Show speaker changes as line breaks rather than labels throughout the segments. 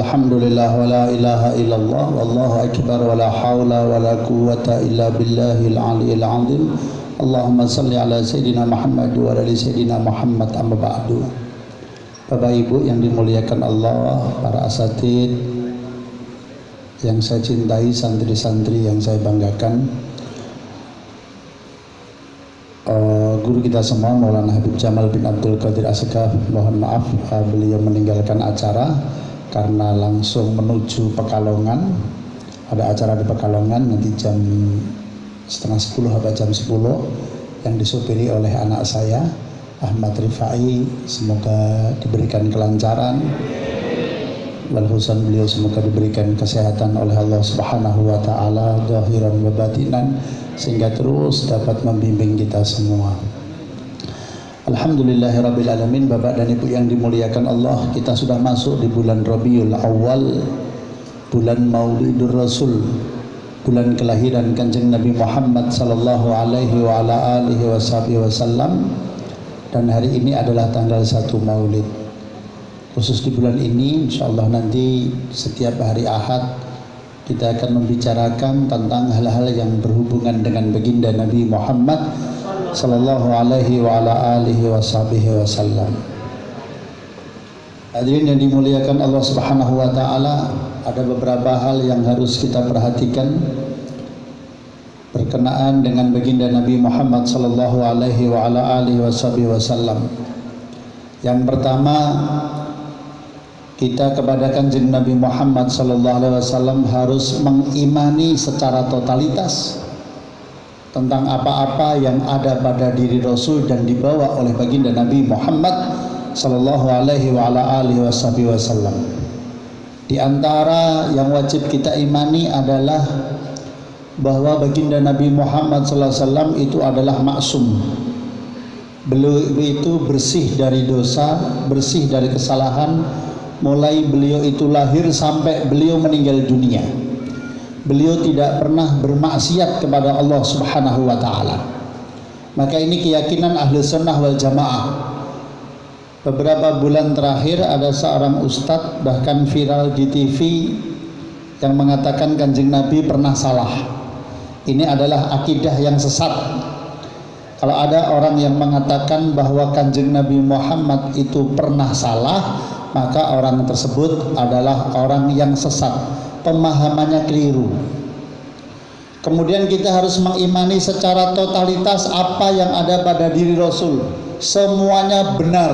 Alhamdulillah wa la ilaha illallah wallahu akbar wa la hawla wa la quwwata illa billahil aliyyil azim. Allahumma salli ala sayyidina Muhammad wa ala sayyidina Muhammad, amma ba'du. Bapak Ibu yang dimuliakan Allah, para asatid yang saya cintai, santri-santri yang saya banggakan, guru kita semua Maulana Habib Jamal bin Abdul Qadir Asgaf, mohon maaf beliau meninggalkan acara karena langsung menuju Pekalongan. Ada acara di Pekalongan nanti jam setengah 10 atau jam 10 yang disupiri oleh anak saya Ahmad Rifai. Semoga diberikan kelancaran, walhusan beliau semoga diberikan kesehatan oleh Allah Subhanahu wa taala zahiran wa batinan, sehingga terus dapat membimbing kita semua. Alhamdulillahirabbil alamin. Bapak dan Ibu yang dimuliakan Allah, kita sudah masuk di bulan Rabiul Awal, bulan Maulidur Rasul, bulan kelahiran Kanjeng Nabi Muhammad sallallahu alaihi wa ala alihi wasallam, dan hari ini adalah tanggal 1 Maulid. Khusus di bulan ini insyaallah nanti setiap hari Ahad kita akan membicarakan tentang hal-hal yang berhubungan dengan baginda Nabi Muhammad sallallahu alaihi wa ala alihi wasallam. Hadirin yang dimuliakan Allah Subhanahu wa taala, ada beberapa hal yang harus kita perhatikan berkenaan dengan baginda Nabi Muhammad sallallahu alaihi wa ala alihi wasallam. Yang pertama, kita kepada Kanjeng Nabi Muhammad sallallahu alaihi wasallam harus mengimani secara totalitas tentang apa-apa yang ada pada diri Rasul dan dibawa oleh baginda Nabi Muhammad sallallahu alaihi wa ala alihi wasallam. Di antara yang wajib kita imani adalah bahwa baginda Nabi Muhammad sallallahu alaihi wasallam itu adalah maksum. Beliau itu bersih dari dosa, bersih dari kesalahan, mulai beliau itu lahir sampai beliau meninggal dunia. Beliau tidak pernah bermaksiat kepada Allah Subhanahu wa taala. Maka ini keyakinan Ahlu Sunnah wal Jamaah. Beberapa bulan terakhir ada seorang ustadz bahkan viral di TV yang mengatakan Kanjeng Nabi pernah salah. Ini adalah akidah yang sesat. Kalau ada orang yang mengatakan bahwa Kanjeng Nabi Muhammad itu pernah salah, maka orang tersebut adalah orang yang sesat, pemahamannya keliru. Kemudian kita harus mengimani secara totalitas apa yang ada pada diri Rasul, semuanya benar.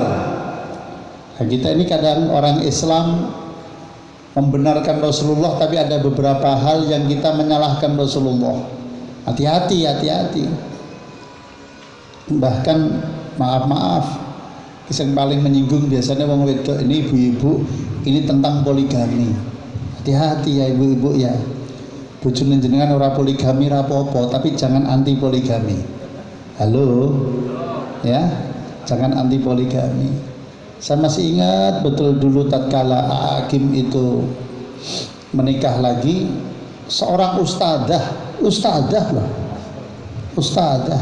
Nah, kita ini kadang orang Islam membenarkan Rasulullah, tapi ada beberapa hal yang kita menyalahkan Rasulullah. Hati-hati, hati-hati. Bahkan maaf, yang paling menyinggung biasanya wong wedok ini, ibu-ibu, ini tentang poligami. Hati-hati ya ibu-ibu ya. Bojone jenengan ora poligami ra apa-apa, tapi jangan anti poligami. Halo. Ya, jangan anti poligami. Saya masih ingat betul dulu tatkala Hakim itu menikah lagi, seorang ustadzah loh. Ustadzah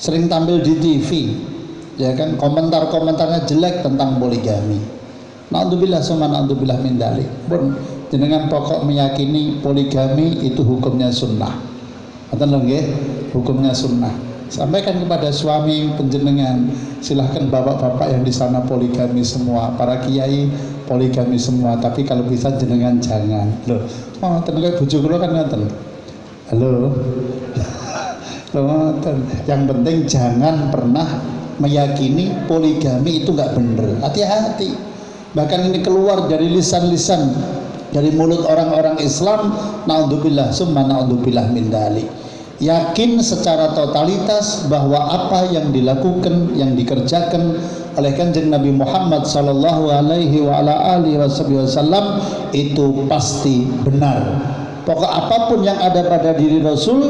sering tampil di TV. Ya kan, komentar-komentarnya jelek tentang poligami. Na'udzubillah summa na'udzubillah min dzalik. Pun jenengan pokok meyakini poligami itu hukumnya sunnah. Ngoten lho nggih, hukumnya sunnah. Sampaikan kepada suami penjenengan, silahkan bapak-bapak yang di sana poligami semua, para kiai poligami semua, tapi kalau bisa jenengan jangan. Loh, oh tenan bojo kula kan ngoten. Halo. Yang penting jangan pernah meyakini poligami itu nggak benar. Hati-hati. Bahkan ini keluar dari lisan-lisan, dari mulut orang-orang Islam, naudzubillah summa naudzubillah min dzalik. Yakin secara totalitas bahwa apa yang dilakukan, yang dikerjakan oleh Kanjeng Nabi Muhammad sallallahu alaihi wa ala alihi wasallam itu pasti benar. Pokok apapun yang ada pada diri Rasul,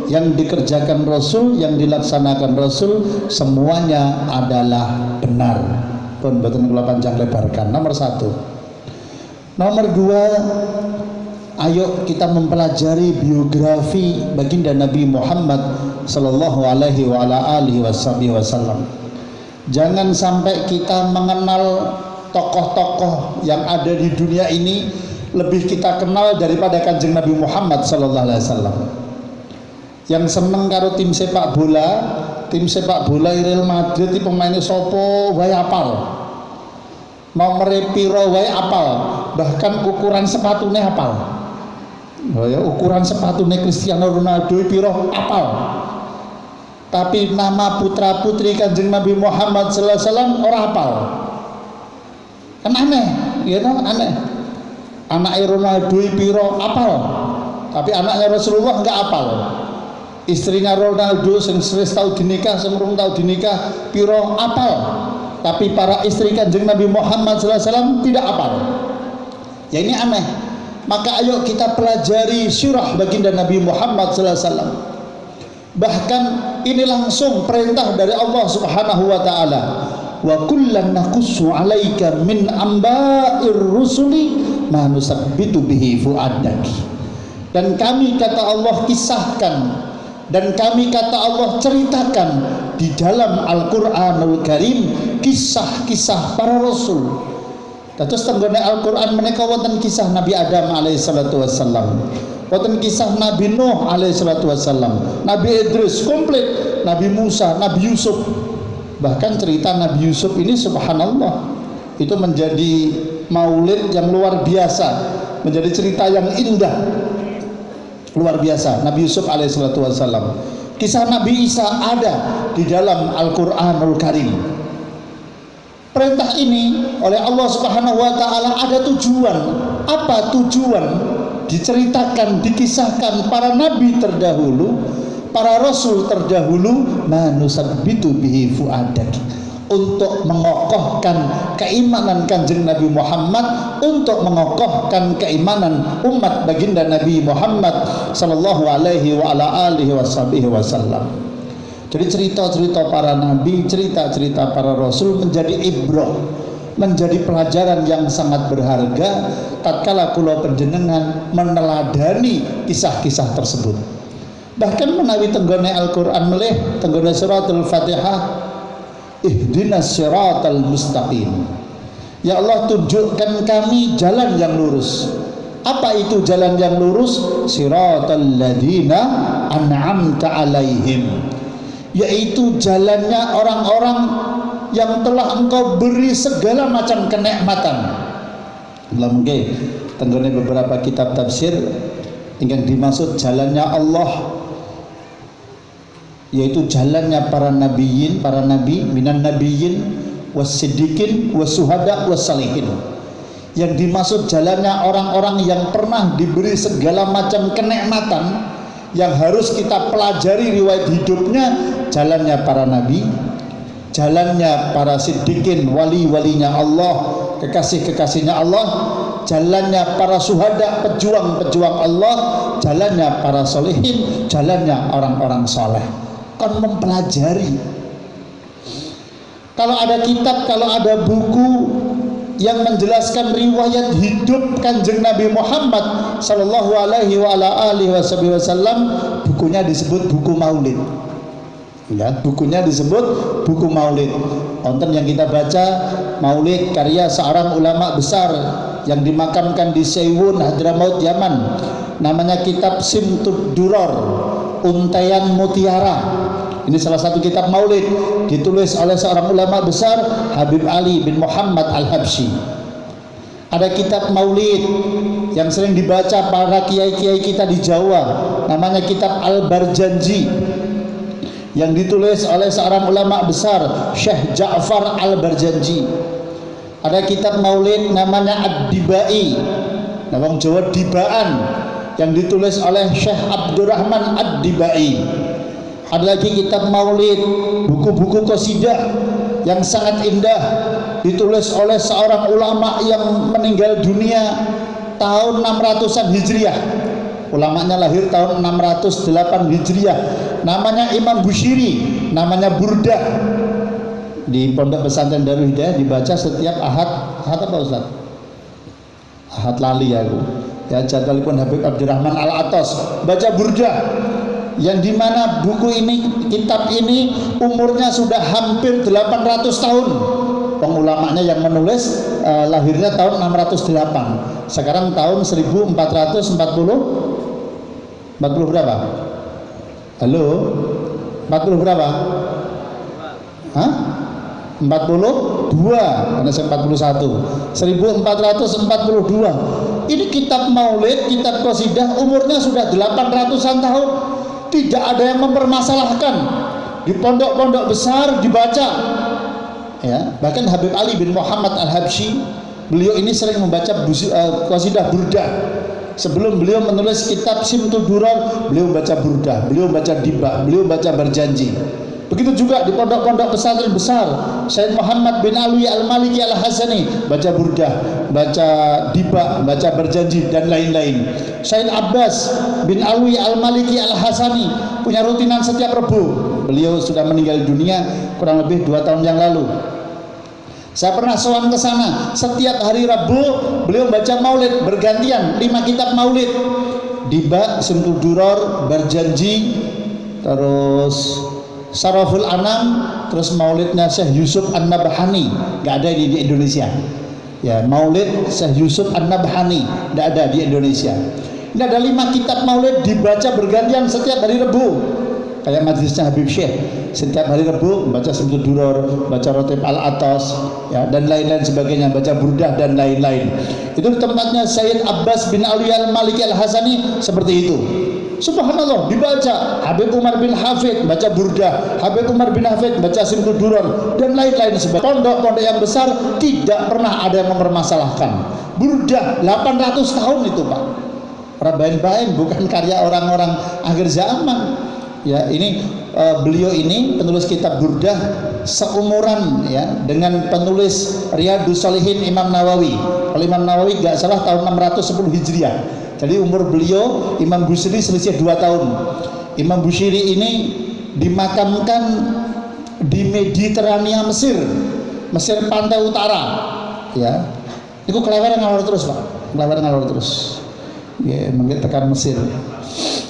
yang dikerjakan Rasul, yang dilaksanakan Rasul, semuanya adalah benar. Pun boten kula panjang lebarkan. Nomor 1. Nomor 2, ayo kita mempelajari biografi baginda Nabi Muhammad sallallahu alaihi wa ala alihi wasallam. Jangan sampai kita mengenal tokoh-tokoh yang ada di dunia ini lebih kita kenal daripada Kanjeng Nabi Muhammad sallallahu alaihi wasallam. Yang seneng karo tim sepak bola Real Madrid iki pemaine sapa wae apal. Nomere piro wae apal, bahkan ukuran sepatune apal. Oh ya, ukuran sepatune Cristiano Ronaldo piro apal. Tapi nama putra putri Kanjeng Nabi Muhammad sallallahu alaihi wasallam ora apal. Kan aneh, ya toh, aneh. Anaknya Ronaldo piro apal, tapi anaknya Rasulullah enggak apal. Istrinya Ronaldo sing wis tau dinikah, sing urung tau dinikah piro apal. Tapi para istri Kanjeng Nabi Muhammad sallallahu alaihi wasallam tidak apal. Ya ini aneh. Maka ayo kita pelajari sirah baginda Nabi Muhammad sallallahu alaihi wasallam. Bahkan ini langsung perintah dari Allah Subhanahu wa taala. Wa kullan naqussu 'alaika min amba'ir rusuli ma nusabbitu bihi fu'adak. Dan kami kata Allah kisahkan dan kami kata Allah ceritakan di dalam Al-Qur'anul Karim kisah-kisah para rasul. Terus tenggone Al-Qur'an menika wonten kisah Nabi Adam alaihi salatu wassalam. Wonten kisah Nabi Nuh alaihi salatu wassalam, Nabi Idris komplit, Nabi Musa, Nabi Yusuf. Bahkan cerita Nabi Yusuf ini subhanallah itu menjadi maulid yang luar biasa, menjadi cerita yang indah luar biasa. Nabi Yusuf alaihi salatu wassalam. Kisah Nabi Isa ada di dalam Al-Qur'anul Karim. Perintah ini oleh Allah Subhanahu wa taala ada tujuan. Apa tujuan? Diceritakan, dikisahkan para nabi terdahulu, para rasul terdahulu, manusabbitu bihi fuadak, untuk mengokohkan keimanan Kanjeng Nabi Muhammad, untuk mengokohkan keimanan umat baginda Nabi Muhammad sallallahu alaihi wa ala alihi wasallam. Jadi cerita-cerita para nabi, cerita-cerita para rasul menjadi ibrah, menjadi pelajaran yang sangat berharga tatkala kula panjenengan meneladani kisah-kisah tersebut. Bahkan menawi tenggone Al-Qur'an melih tenggone suratul Fatihah, ihdinas siratal mustaqim. Ya Allah, tunjukkan kami jalan yang lurus. Apa itu jalan yang lurus? Siratal ladzina an'amta alaihim, yaitu jalannya orang-orang yang telah engkau beri segala macam kenikmatan. Mungkin tenggone beberapa kitab tafsir yang dimaksud jalannya Allah yaitu jalannya para nabiyin, para nabi, minan nabiyin wasiddiqin wasuhada wasalihin. Yang dimaksud jalannya orang-orang yang pernah diberi segala macam kenikmatan yang harus kita pelajari riwayat hidupnya, jalannya para nabi, jalannya para siddiqin, wali-walinya Allah, kekasih-kekasihnya Allah, jalannya para suhada, pejuang-pejuang Allah, jalannya para solehin, jalannya orang-orang soleh. Kan mempelajari. Kalau ada kitab, kalau ada buku yang menjelaskan riwayat hidup Kanjeng Nabi Muhammad sallallahu alaihi wa ala alihi wasallam, bukunya disebut buku Maulid. Ya, bukunya disebut buku Maulid. Wonten yang kita baca Maulid karya seorang ulama besar yang dimakamkan di Seiwun, Hadramaut, Yaman. Namanya kitab Simtud Duror, Untaian Mutiara. Ini salah satu kitab Maulid ditulis oleh seorang ulama besar, Habib Ali bin Muhammad Al-Habsyi. Ada kitab Maulid yang sering dibaca para kiai-kiai kita di Jawa, namanya kitab Al-Barjanji, yang ditulis oleh seorang ulama besar, Syekh Ja'far Al-Barjanji. Ada kitab Maulid namanya Ad-Dibai, nama Jawa Dibaan, yang ditulis oleh Syekh Abdurrahman Ad-Dibai. Ada lagi kitab Maulid, buku-buku qasidah yang sangat indah, ditulis oleh seorang ulama yang meninggal dunia tahun 600-an Hijriah. Ulamanya lahir tahun 608 Hijriah. Namanya Imam Bushiri, namanya Burdah. Di Pondok Pesantren Darul Hidayah dibaca setiap Ahad. Ahad apa Ustaz? Ahad lali aku. Ya, jadwalipun Habib Abdurrahman Al-Atos, baca Burdah, yang dimana buku ini, kitab ini umurnya sudah hampir 800 tahun. Ulamanya yang menulis lahirnya tahun 608. Sekarang tahun 1440 berapa? Halo? 40 berapa? Hah? 42, karena saya 41. 1442. Ini kitab maulid, kitab qasidah umurnya sudah 800-an tahun. Tidak ada yang mempermasalahkan. Di pondok-pondok besar dibaca. Ya, bahkan Habib Ali bin Muhammad Al-Habsyi, beliau ini sering membaca qasidah burdah. Sebelum beliau menulis kitab Simtud Durar, beliau baca burdah, beliau baca dibak, beliau baca berjanji. Begitu juga di pondok-pondok pesantren besar, Sayyid Muhammad bin Alwi Al-Maliki Al-Hasani baca burdah, baca dibak, baca berjanji dan lain-lain. Sayyid Abbas bin Alwi Al-Maliki Al-Hasani punya rutinan setiap Rebu. Beliau sudah meninggal dunia kurang lebih 2 tahun yang lalu. Saya pernah sowan ke sana. Setiap hari Rabu beliau baca maulid bergantian 5 kitab maulid. Dibak, Simtud Durar, berjanji, terus Saraful Anam, terus maulidnya Syekh Yusuf An-Nabhani, nggak ada di Indonesia. Ya, maulid Syekh Yusuf An-Nabhani nggak ada di Indonesia. Ini ada 5 kitab maulid dibaca bergantian setiap hari Rebu. Kayak majelisnya Habib Syekh, setiap hari Rebu baca Simtud Durar, baca Rotib Al-Atas, ya, dan lain-lain sebagainya, baca burdah dan lain-lain. Itu tempatnya Sayyid Abbas bin Alwi Al-Maliki Al-Hasani seperti itu. Subhanallah, dibaca. Habib Umar bin Hafid baca burdah, Habib Umar bin Hafid baca Simtud Durar dan lain-lain sebagainya. Pondok-pondok yang besar tidak pernah ada yang mempermasalahkan. Burdah 800 tahun itu, Pak. Rabain-bain, bukan karya orang-orang akhir zaman. Ya, ini beliau ini penulis kitab burdah seumuran ya dengan penulis Riyadhus Shalihin Imam Nawawi. Kalau Imam Nawawi nggak salah tahun 610 Hijriah. Jadi umur beliau Imam Busiri selisih 2 tahun. Imam Busiri ini dimakamkan di Mediterania Mesir, Mesir pantai utara. Ya, itu kelewatan ngalor terus, Pak. Kelewatan ngalor terus. Ya, mungkin tekan Mesir.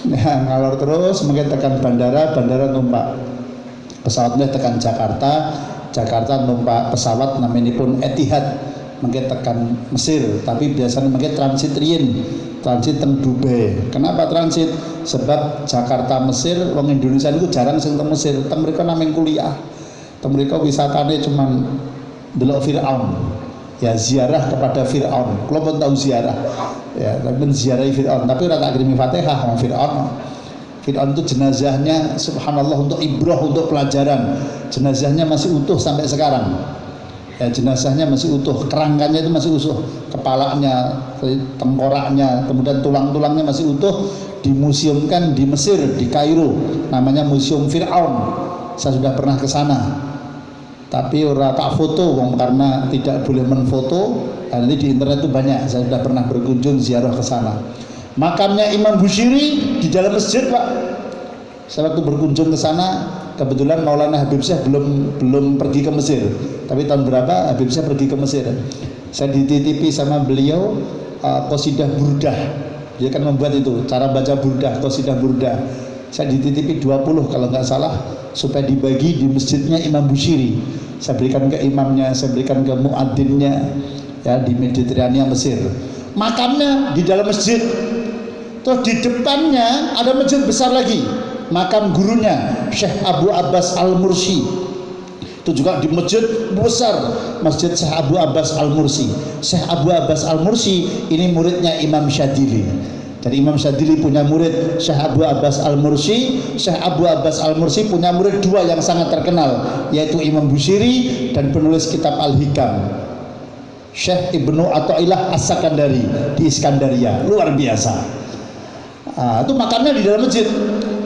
Nah, ngalor terus, mungkin tekan bandara numpak pesawatnya tekan Jakarta, Jakarta numpak pesawat namanya pun Etihad, mungkin tekan Mesir, tapi biasanya mungkin transit Rien, transit teng Dubai. Kenapa transit? Sebab Jakarta Mesir, wong Indonesia itu jarang sing teng Mesir, teng mereka namanya kuliah, teng mereka wisatanya cuman delok Fir'aun. Ya, ziarah kepada Fir'aun. Kalau pun tahu ziarah, ya, tapi ziarahi Fir'aun. Tapi ora tak kirimi Fatihah sama Fir'aun. Fir'aun itu jenazahnya, subhanallah, untuk ibrah, untuk pelajaran. Jenazahnya masih utuh sampai sekarang. Ya, jenazahnya masih utuh, kerangkanya itu masih utuh, kepalanya, tengkoraknya, kemudian tulang-tulangnya masih utuh, dimuseumkan di Mesir, di Kairo, namanya Museum Fir'aun. Saya sudah pernah ke sana. Tapi ora tak foto karena tidak boleh menfoto. Nanti di internet itu banyak. Saya sudah pernah berkunjung ziarah ke sana. Makamnya Imam Busiri di dalam masjid, Pak. Saya waktu berkunjung ke sana, kebetulan Maulana Habib Syekh belum pergi ke Mesir. Tapi tahun berapa Habib Syekh pergi ke Mesir? Saya dititipi sama beliau qasidah burdah. Dia kan membuat itu cara baca burdah, qasidah burdah. Saya dititipi 20 kalau nggak salah, supaya dibagi di masjidnya Imam Busiri. Saya berikan ke imamnya, saya berikan ke muadzinnya, ya, di Mediterania Mesir. Makamnya di dalam masjid. Terus di depannya ada masjid besar lagi, makam gurunya Syekh Abu Abbas Al-Mursi. Itu juga di masjid besar, Masjid Syekh Abu Abbas Al-Mursi. Syekh Abu Abbas Al-Mursi ini muridnya Imam Syadzili. Jadi Imam Syadzili punya murid Syekh Abu Abbas Al-Mursi. Syekh Abu Abbas Al-Mursi punya murid 2 yang sangat terkenal, yaitu Imam Busiri dan penulis kitab Al-Hikam, Syekh Ibnu Athaillah As-Sakandari di Iskandaria. Luar biasa. Itu makamnya di dalam masjid.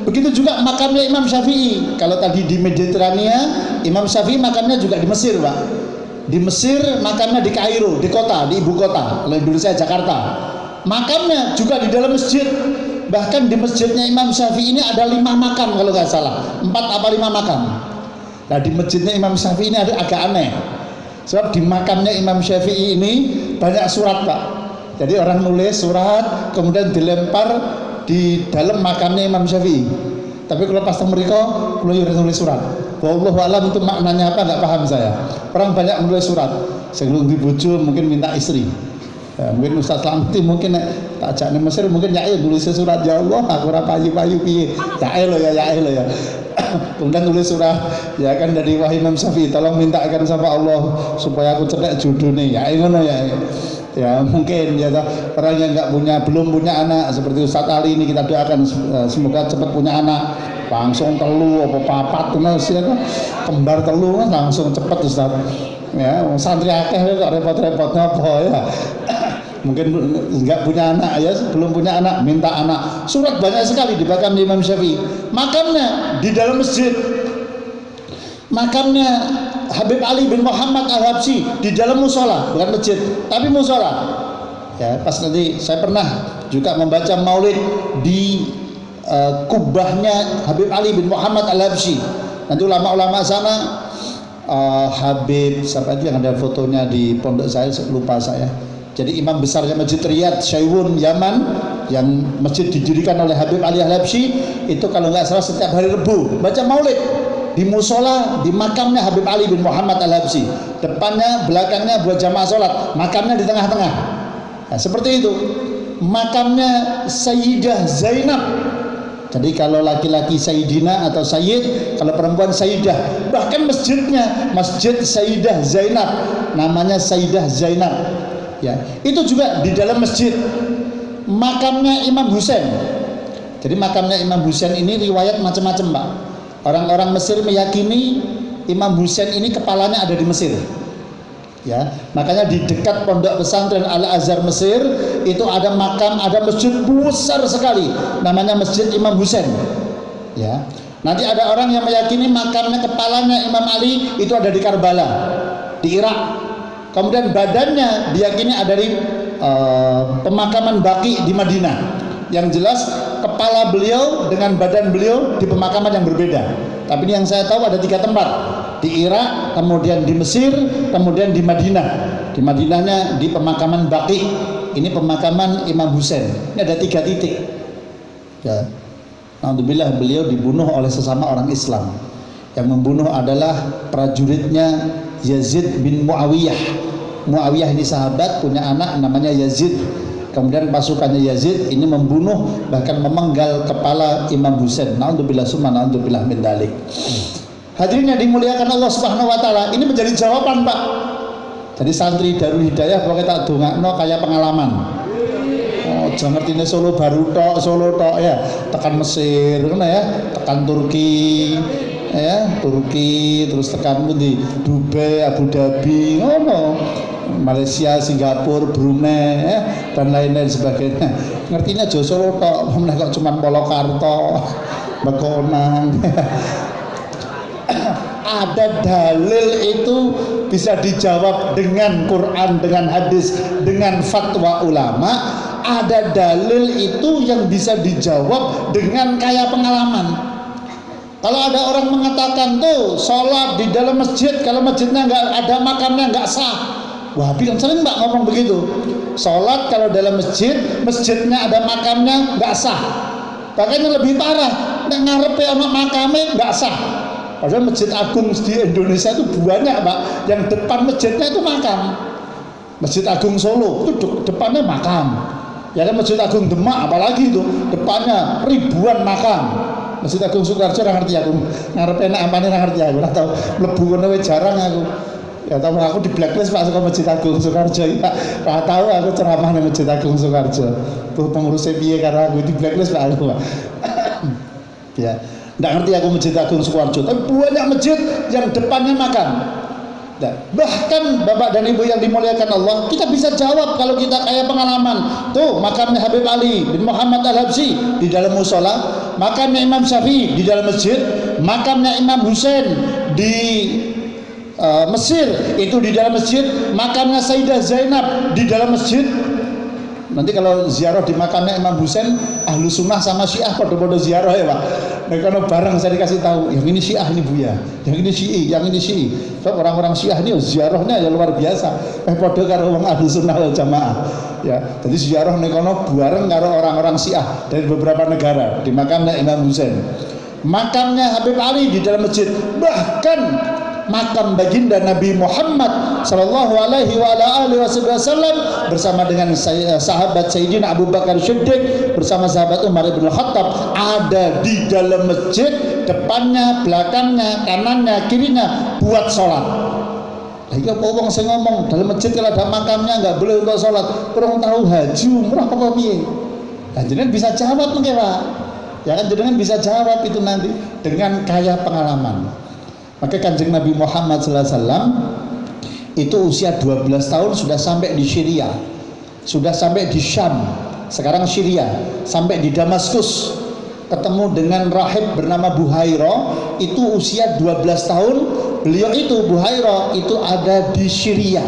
Begitu juga makamnya Imam Syafi'i. Kalau tadi di Mediterania, Imam Syafi'i makamnya juga di Mesir, Pak. Di Mesir makamnya di Kairo, di kota, di ibu kota. Kalau Indonesia Jakarta. Makamnya juga di dalam masjid. Bahkan di masjidnya Imam Syafi'i ini ada 5 makam kalau nggak salah, 4 apa 5 makam. Nah, di masjidnya Imam Syafi'i ini ada agak aneh. Sebab di makamnya Imam Syafi'i ini banyak surat, Pak. Jadi orang nulis surat kemudian dilempar di dalam makamnya Imam Syafi'i. Tapi kalau pas mereka keluyur nulis surat. Wallahu alam itu maknanya apa nggak paham saya. Orang banyak menulis surat. Sebelum dibujuk mungkin minta istri. Ya, mungkin Ustaz Lamti mungkin tak ajak Mesir mungkin ya nulis surat, ya Allah aku ora payu-payu piye. Ya lo ya. Kemudian tulis surat ya kan dari wahai Imam Syafi'i, tolong mintakan sama Allah supaya aku cedak judulnya. Ya ngono ya. Ya mungkin ya orang yang belum punya anak seperti Ustaz Ali ini kita doakan semoga cepat punya anak. Langsung telu apa papat kembar telu langsung cepat Ustaz. Ya, santri akeh kok repot-repot apa ya. Mungkin enggak punya anak ya, belum punya anak, minta anak. Surat banyak sekali di makam Imam Syafi'i. Makamnya di dalam masjid. Makamnya Habib Ali bin Muhammad Al-Habsyi di dalam musola, bukan masjid, tapi musola. Ya, pas nanti saya pernah juga membaca maulid di kubahnya Habib Ali bin Muhammad Al-Habsyi. Nanti ulama-ulama sana Habib siapa itu yang ada fotonya di pondok saya, lupa saya. Jadi imam besarnya Masjid Riyadh Syaiwun Yaman yang masjid didirikan oleh Habib Ali Al-Habsyi itu kalau nggak salah setiap hari Rebu baca maulid di musola di makamnya Habib Ali bin Muhammad Al-Habsyi. Depannya belakangnya buat jamaah sholat, makamnya di tengah-tengah. Nah, seperti itu. Makamnya Sayyidah Zainab. Jadi kalau laki-laki Sayyidina atau Sayyid, kalau perempuan Sayyidah. Bahkan masjidnya Masjid Sayyidah Zainab, namanya Sayyidah Zainab. Ya, itu juga di dalam masjid. Makamnya Imam Husain. Jadi makamnya Imam Husain ini riwayat macam-macam, Pak. Orang-orang Mesir meyakini Imam Husain ini kepalanya ada di Mesir. Ya, makanya di dekat pondok pesantren Al-Azhar Mesir itu ada makam, ada masjid besar sekali, namanya Masjid Imam Husain. Ya, nanti ada orang yang meyakini makamnya kepalanya Imam Ali itu ada di Karbala, di Irak. Kemudian badannya diyakini ada di pemakaman Baqi di Madinah. Yang jelas kepala beliau dengan badan beliau di pemakaman yang berbeda. Tapi ini yang saya tahu ada 3 tempat, di Irak, kemudian di Mesir, kemudian di Madinah. Di Madinahnya di pemakaman Baqi. Ini pemakaman Imam Husain. Ini ada 3 titik. Ya. Alhamdulillah beliau dibunuh oleh sesama orang Islam. Yang membunuh adalah prajuritnya Yazid bin Muawiyah. Muawiyah ini sahabat, punya anak namanya Yazid. Kemudian pasukannya Yazid ini membunuh bahkan memenggal kepala Imam Husain. Na'udzubillah summa na'udzubillah min dzalik. Hadirin yang dimuliakan Allah Subhanahu wa taala, ini menjadi jawaban, Pak. Jadi santri Darul Hidayah pokoknya tak dongakno kayak pengalaman. Oh, jangan ngertine Solo baru tok ya. Tekan Mesir ngono ya, tekan Turki. Ya, Turki terus tekan di Dubai, Abu Dhabi, ngono. Malaysia, Singapura, Brunei ya, dan lain-lain sebagainya. Ngertinya aja Solo tok, kok cuma Polokarto, Mekonang. Ada dalil itu bisa dijawab dengan Quran, dengan hadis, dengan fatwa ulama. Ada dalil itu yang bisa dijawab dengan kaya pengalaman. Kalau ada orang mengatakan tuh sholat di dalam masjid, kalau masjidnya nggak ada makamnya nggak sah. Wahabi kan sering mbak ngomong begitu. Sholat kalau dalam masjid, masjidnya ada makamnya nggak sah. Bahkan yang lebih parah, ngarepe ono makamnya nggak sah. Padahal masjid agung di Indonesia itu banyak, Pak. Yang depan masjidnya itu makam. Masjid Agung Solo itu depannya makam. Ya kan Masjid Agung Demak apalagi itu depannya ribuan makam. Masjid Agung Sukoharjo ora ngerti aku. Ngarep enak ampane ora ngerti aku. Ora tau mlebu kono wae jarang aku. Ya tahu aku di blacklist Pak saka Masjid Agung Sukoharjo. Ora tahu aku ceramah nang Masjid Agung Sukoharjo. Tuh pengurusnya piye karo aku di blacklist Pak aku. Ya, nggak ngerti aku Masjid Agung Sukoharjo. Tapi banyak masjid yang depannya makam. Nah, bahkan Bapak dan Ibu yang dimuliakan Allah, kita bisa jawab kalau kita kayak pengalaman. Tuh makamnya Habib Ali bin Muhammad Al-Habsyi di dalam musola, makamnya Imam Syafi'i di dalam masjid, makamnya Imam Husain di Mesir itu di dalam masjid, makamnya Sayyidah Zainab di dalam masjid. Nanti kalau ziarah di makamnya Imam Husain, ahlu sunnah sama syiah pada ziarah ya Pak. Nah kalau bareng saya dikasih tahu, yang ini syiah ini Buya, yang ini syi'i, yang ini syi'i. So orang-orang syiah ini ziarahnya ya luar biasa. Pada karo orang ahlu sunnah wal jamaah. Ya, jadi ziarah nih kono bareng karo orang-orang syiah dari beberapa negara di makamnya Imam Husain. makamnya Habib Ali di dalam masjid, bahkan makam baginda Nabi Muhammad sallallahu alaihi wasallam bersama dengan sahabat Sayyidina Abu Bakar Siddiq bersama sahabat Umar bin Khattab ada di dalam masjid, depannya, belakangnya, kanannya, kirinya buat sholat. Lagi apa wong sing ngomong dalam masjid kalau ada makamnya nggak boleh untuk sholat, kurang tahu haji umrah apa piye? Jenengan bisa jawab mungkin Pak. Ya kan jenengan bisa jawab itu nanti dengan kaya pengalaman. Maka Kanjeng Nabi Muhammad SAW itu usia 12 tahun sudah sampai di Syria, sudah sampai di Syam, sekarang Syria, sampai di Damaskus, ketemu dengan rahib bernama Buhaira, itu usia 12 tahun, beliau itu Buhaira itu ada di Syria.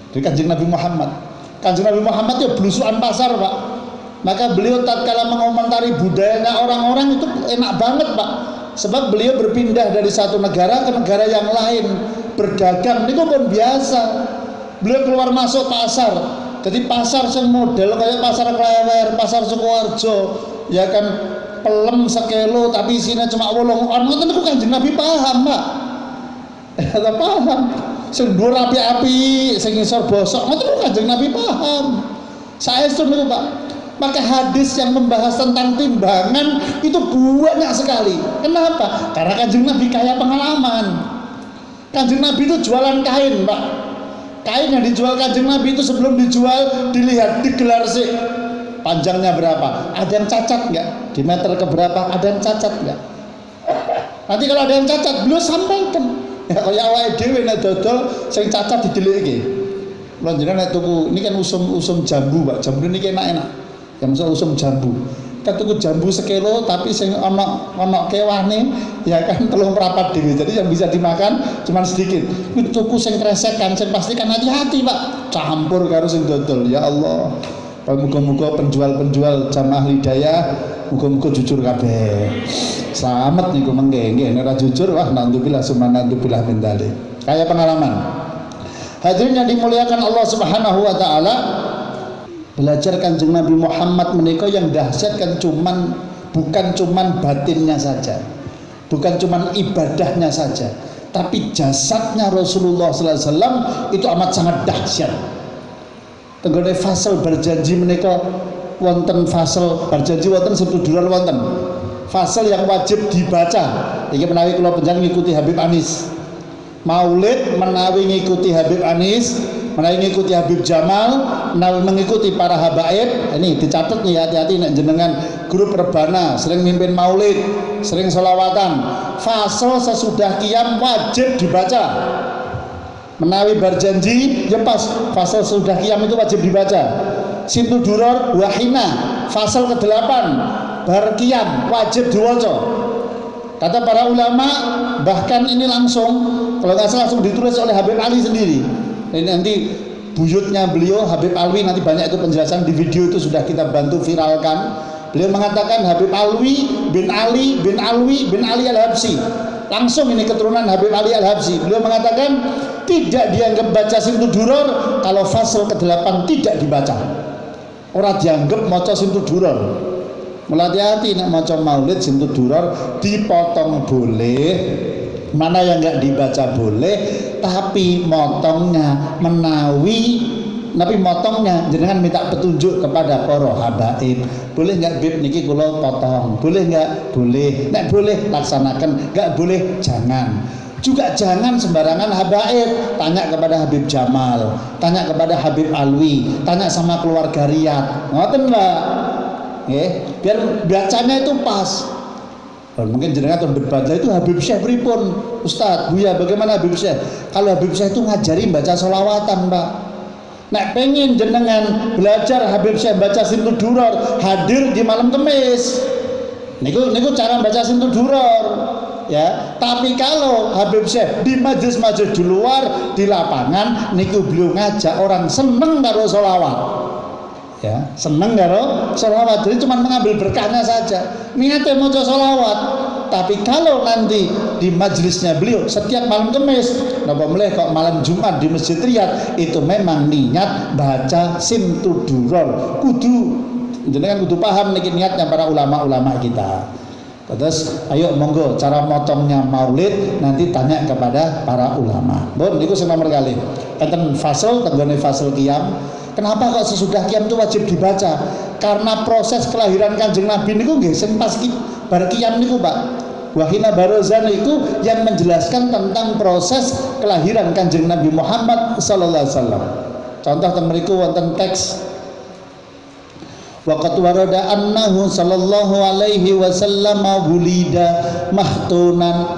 Dari Kanjeng Nabi Muhammad. Kanjeng Nabi Muhammad itu belusukan pasar Pak. Maka beliau tatkala mengomentari budayanya orang-orang itu enak banget Pak. Sebab beliau berpindah dari satu negara ke negara yang lain, berdagang itu pun biasa. Beliau keluar masuk pasar, jadi pasar yang model kayak pasar Klewer, pasar Sukoharjo, ya kan pelem sekelo tapi isinya cuma wolong orang itu Kanjeng Nabi paham Pak. Paham. Sing dhuwur api-api, sing ngisor bosok, itu Kanjeng Nabi paham. Saestu niku Pak. Maka hadis yang membahas tentang timbangan itu banyak sekali. Kenapa? Karena Kanjeng Nabi kaya pengalaman. Kanjeng Nabi itu jualan kain Pak. Kain yang dijual Kanjeng Nabi itu sebelum dijual dilihat, digelar sih panjangnya berapa, ada yang cacat nggak, di meter keberapa, ada yang cacat nggak. Nanti kalau ada yang cacat beliau sampaikan. Ya kaya awake dhewe nek dodol sing cacat dideleke. Lha jenengan nek tuku ini kan usum jambu Pak. Jambu niki enak-enak. Yang misal usum jambu, kita tuku jambu sekilo tapi sing ono kewane ya kan telung merapat dhewe. Jadi yang bisa dimakan cuma sedikit. Kuwi tuku sing kresek kan, sing pastikan hati-hati Pak. Campur karo sing dodol. Ya Allah. Muga-muga penjual-penjual jamaah hidayah muga-muga jujur kabeh. Selamat niku mengke nggih nek ora jujur wah nantubillah sumanantubillah min dzalik. Kaya pengalaman. Hadirin yang dimuliakan Allah Subhanahu wa taala, belajar Kanjeng Nabi Muhammad menika yang dahsyat kan bukan cuman batinnya saja, bukan cuman ibadahnya saja, tapi jasadnya Rasulullah sallallahu alaihi wasallam itu amat sangat dahsyat. Tenggone fasal berjanji menika wonten fasal berjanji wonten setuduran wonten fasal yang wajib dibaca. Iki menawi kula panjenengan ngikuti Habib Anis. Maulid menawi ngikuti Habib Anis, menawi ngikuti Habib Jamal, menawi mengikuti para habaib. Ini dicatat nih, hati-hati nek jenengan grup rebana sering mimpin maulid, sering sholawatan, fasal sesudah qiyam wajib dibaca. Menawi berjanji ya pas fasal sudah qiyam itu wajib dibaca. Sintu duror wahina fasal ke-8 bar qiyam wajib diwaca. Kata para ulama bahkan ini langsung kalau nggak salah langsung ditulis oleh Habib Ali sendiri. Ini nanti buyutnya beliau Habib Alwi, nanti banyak itu penjelasan di video itu sudah kita bantu viralkan. Beliau mengatakan Habib Alwi bin Ali bin Alwi bin Ali Al-Habsyi, langsung ini keturunan Habib Ali Al-Habsyi. Beliau mengatakan tidak dianggap baca Sintu Duror kalau fasal ke-8 tidak dibaca. Orang dianggap maca Sintu Duror. Mulai hati-hati nek maca maulid Sintu Duror dipotong boleh, mana yang enggak dibaca boleh, tapi motongnya motongnya jenengan minta petunjuk kepada para habaib. Boleh enggak Bib niki kula potong? Boleh enggak? Boleh. Nek boleh laksanakan, enggak boleh jangan. Juga jangan sembarangan habaib. Tanya kepada Habib Jamal, tanya kepada Habib Alwi, tanya sama keluarga Riyad. Ngoten Mbak. Nggih, biar bacanya itu pas. Mungkin jenengan tuh berdebat itu Habib Syekh pripun Ustaz, Buya bagaimana Habib Syekh? Kalau Habib Syekh itu ngajari baca sholawatan Pak. Nek pengen jenengan belajar Habib Syekh baca Sintu Duror, hadir di malam Kemis. Niku cara baca Sintu Duror. Ya, tapi kalau Habib Syekh di majelis-majelis di luar di lapangan niku beliau ngajak orang seneng karo sholawat. Ya, seneng karo sholawat, jadi cuma mengambil berkahnya saja, niatnya mau sholawat. Tapi kalau nanti di majelisnya beliau setiap malam Kemis, napa mulai kok malam Jumat di Masjid Riyad itu memang niat baca Sintu Duror. Kudu jenengan kudu paham niki niatnya para ulama-ulama kita. Terus ayo monggo cara motongnya maulid nanti tanya kepada para ulama. Bon, niku sing nomor kali. Enten fasal tenggone fasal qiyam. Kenapa kok sesudah qiyam itu wajib dibaca? Karena proses kelahiran Kanjeng Nabi niku nggih sing pas bar qiyam niku, Pak. Wahina Barozan itu yang menjelaskan tentang proses kelahiran Kanjeng Nabi Muhammad sallallahu alaihi wasallam. Contoh temeriku wonten teks waqad warada annahu sallallahu alaihi wasallam wulida mahtunan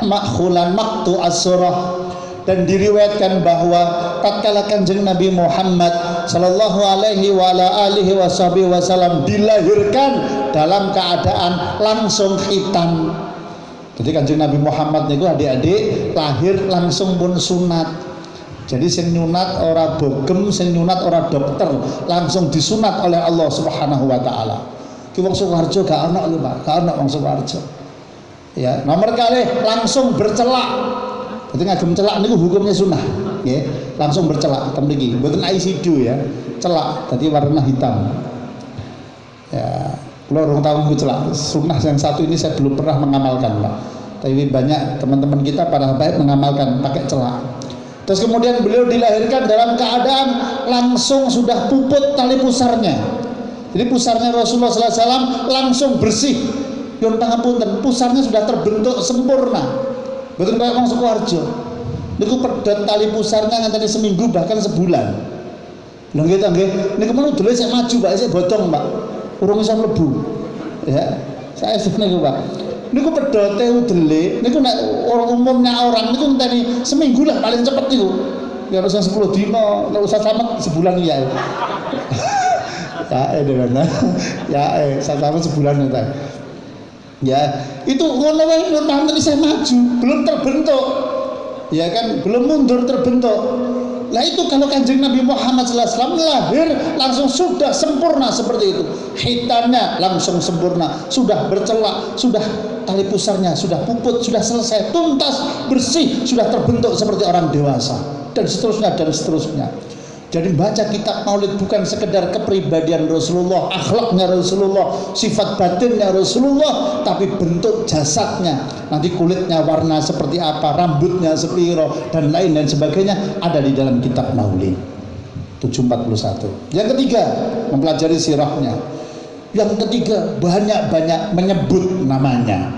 makhulan maktu as-surah, dan diriwayatkan bahwa tatkala Kanjeng Nabi Muhammad sallallahu alaihi wa ala alihi wasallam dilahirkan dalam keadaan langsung khitan. Jadi Kanjeng Nabi Muhammad niku adik-adik lahir langsung pun sunat. Jadi sing nyunat ora bogem, sing nyunat ora dokter, langsung disunat oleh Allah Subhanahu wa taala. Ki wong Sukoharjo gak ana lho, Pak. Gak ana wong Sukoharjo. Ya, nomor kali langsung bercelak. Jadi ngagem celak niku hukumnya sunnah, nggih. Langsung bercelak ten mriki, mboten ICD ya. Celak dadi warna hitam. Ya, kula urung tahu niku celak. Sunnah yang satu ini saya belum pernah mengamalkan, Pak. Tapi banyak teman-teman kita para habaib mengamalkan pakai celak. Terus kemudian beliau dilahirkan dalam keadaan langsung sudah puput tali pusarnya. Jadi pusarnya Rasulullah SAW langsung bersih. Yun pangapunten, pusarnya sudah terbentuk sempurna. Betul kayak orang Sukoharjo. Niku pedot tali pusarnya nganti seminggu bahkan sebulan. Lha nggih ta nggih. Niku menawa dulu saya maju Pak, saya botong Pak. Urung iso mlebu. Ya. Saya niku Pak. Niku pedote udele, niku nek orang umumnya orang niku ngenteni seminggu lah paling cepet niku. Ya harus 10 dino, nek usah selamat sebulan ya. Ya dengan ya sama sebulan itu. Ya, itu ngono wae nanti saya maju, belum terbentuk. Ya kan, belum mundur terbentuk. Nah itu kalau Kanjeng Nabi Muhammad SAW lahir langsung sudah sempurna seperti itu. Hitannya langsung sempurna, sudah bercelak, sudah tali pusarnya sudah puput, sudah selesai, tuntas, bersih, sudah terbentuk seperti orang dewasa, dan seterusnya dan seterusnya. Jadi baca kitab maulid bukan sekedar kepribadian Rasulullah, akhlaknya Rasulullah, sifat batinnya Rasulullah, tapi bentuk jasadnya. Nanti kulitnya warna seperti apa, rambutnya sepiro, dan lain sebagainya ada di dalam kitab maulid 741. Yang ketiga, mempelajari sirahnya. Yang ketiga, banyak-banyak menyebut namanya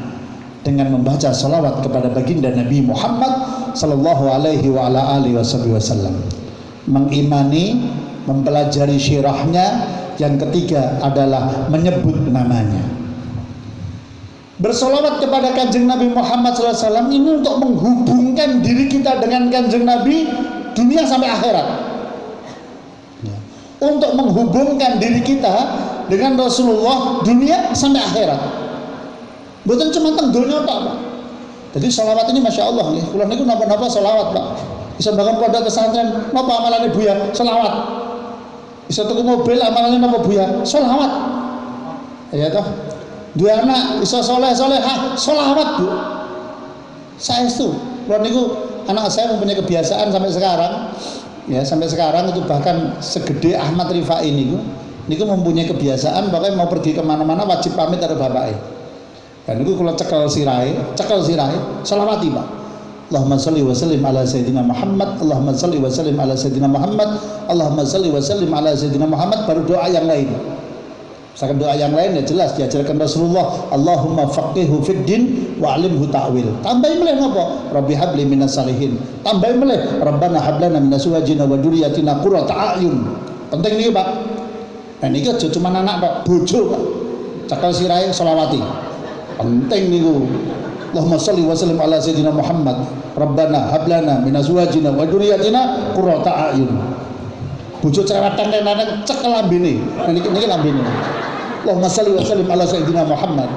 dengan membaca salawat kepada baginda Nabi Muhammad sallallahu alaihi wa ala alihi wasallam. Mengimani, mempelajari syirahnya. Yang ketiga adalah menyebut namanya. Bersolawat kepada Kanjeng Nabi Muhammad SAW ini untuk menghubungkan diri kita dengan Kanjeng Nabi dunia sampai akhirat. Untuk menghubungkan diri kita dengan Rasulullah dunia sampai akhirat. Bukan cuma tenggonya Pak. Jadi solawat ini Masya Allah nih. Kalau niku napa-napa solawat Pak. Bisa bangun pondok pesantren, napa amalane Buya? Selawat. Bisa tuku mobil, amalane napa Buya? Selawat. Ya toh. Dua anak bisa soleh-solehah, selawat Bu. Saestu. Kalau niku anak saya mempunyai kebiasaan sampai sekarang, ya sampai sekarang itu bahkan segede Ahmad Rifai niku mempunyai kebiasaan pokoknya mau pergi kemana-mana wajib pamit dari bapaknya. Dan niku kalau cekel sirai, selawati Pak. Allahumma salli wa sallim ala sayyidina Muhammad, Allahumma salli wa sallim ala sayyidina Muhammad, Allahumma salli wa sallim ala sayyidina Muhammad, baru doa yang lain. Misalkan doa yang lain ya jelas diajarkan Rasulullah, Allahumma faqihu fid din wa 'allimhu ta'wil. Tambahin meleh napa? Rabbi habli minas salihin. Tambahin meleh Rabbana hab lana min azwajina wa dzurriyyatina qurrata a'yun. Penting niki Pak. Nah niki aja cuma anak Pak, bojo Pak. Cakal sirahe selawati. Penting niku. Allahumma shalli wa sallim ala sayyidina Muhammad. Rabbana hab lana min azwajina wa dzurriyyatina qurrata a'yun. Bojo cerewatan tenan cekel lambene. Niki lambene. Allahumma shalli wa sallim ala sayyidina Muhammad.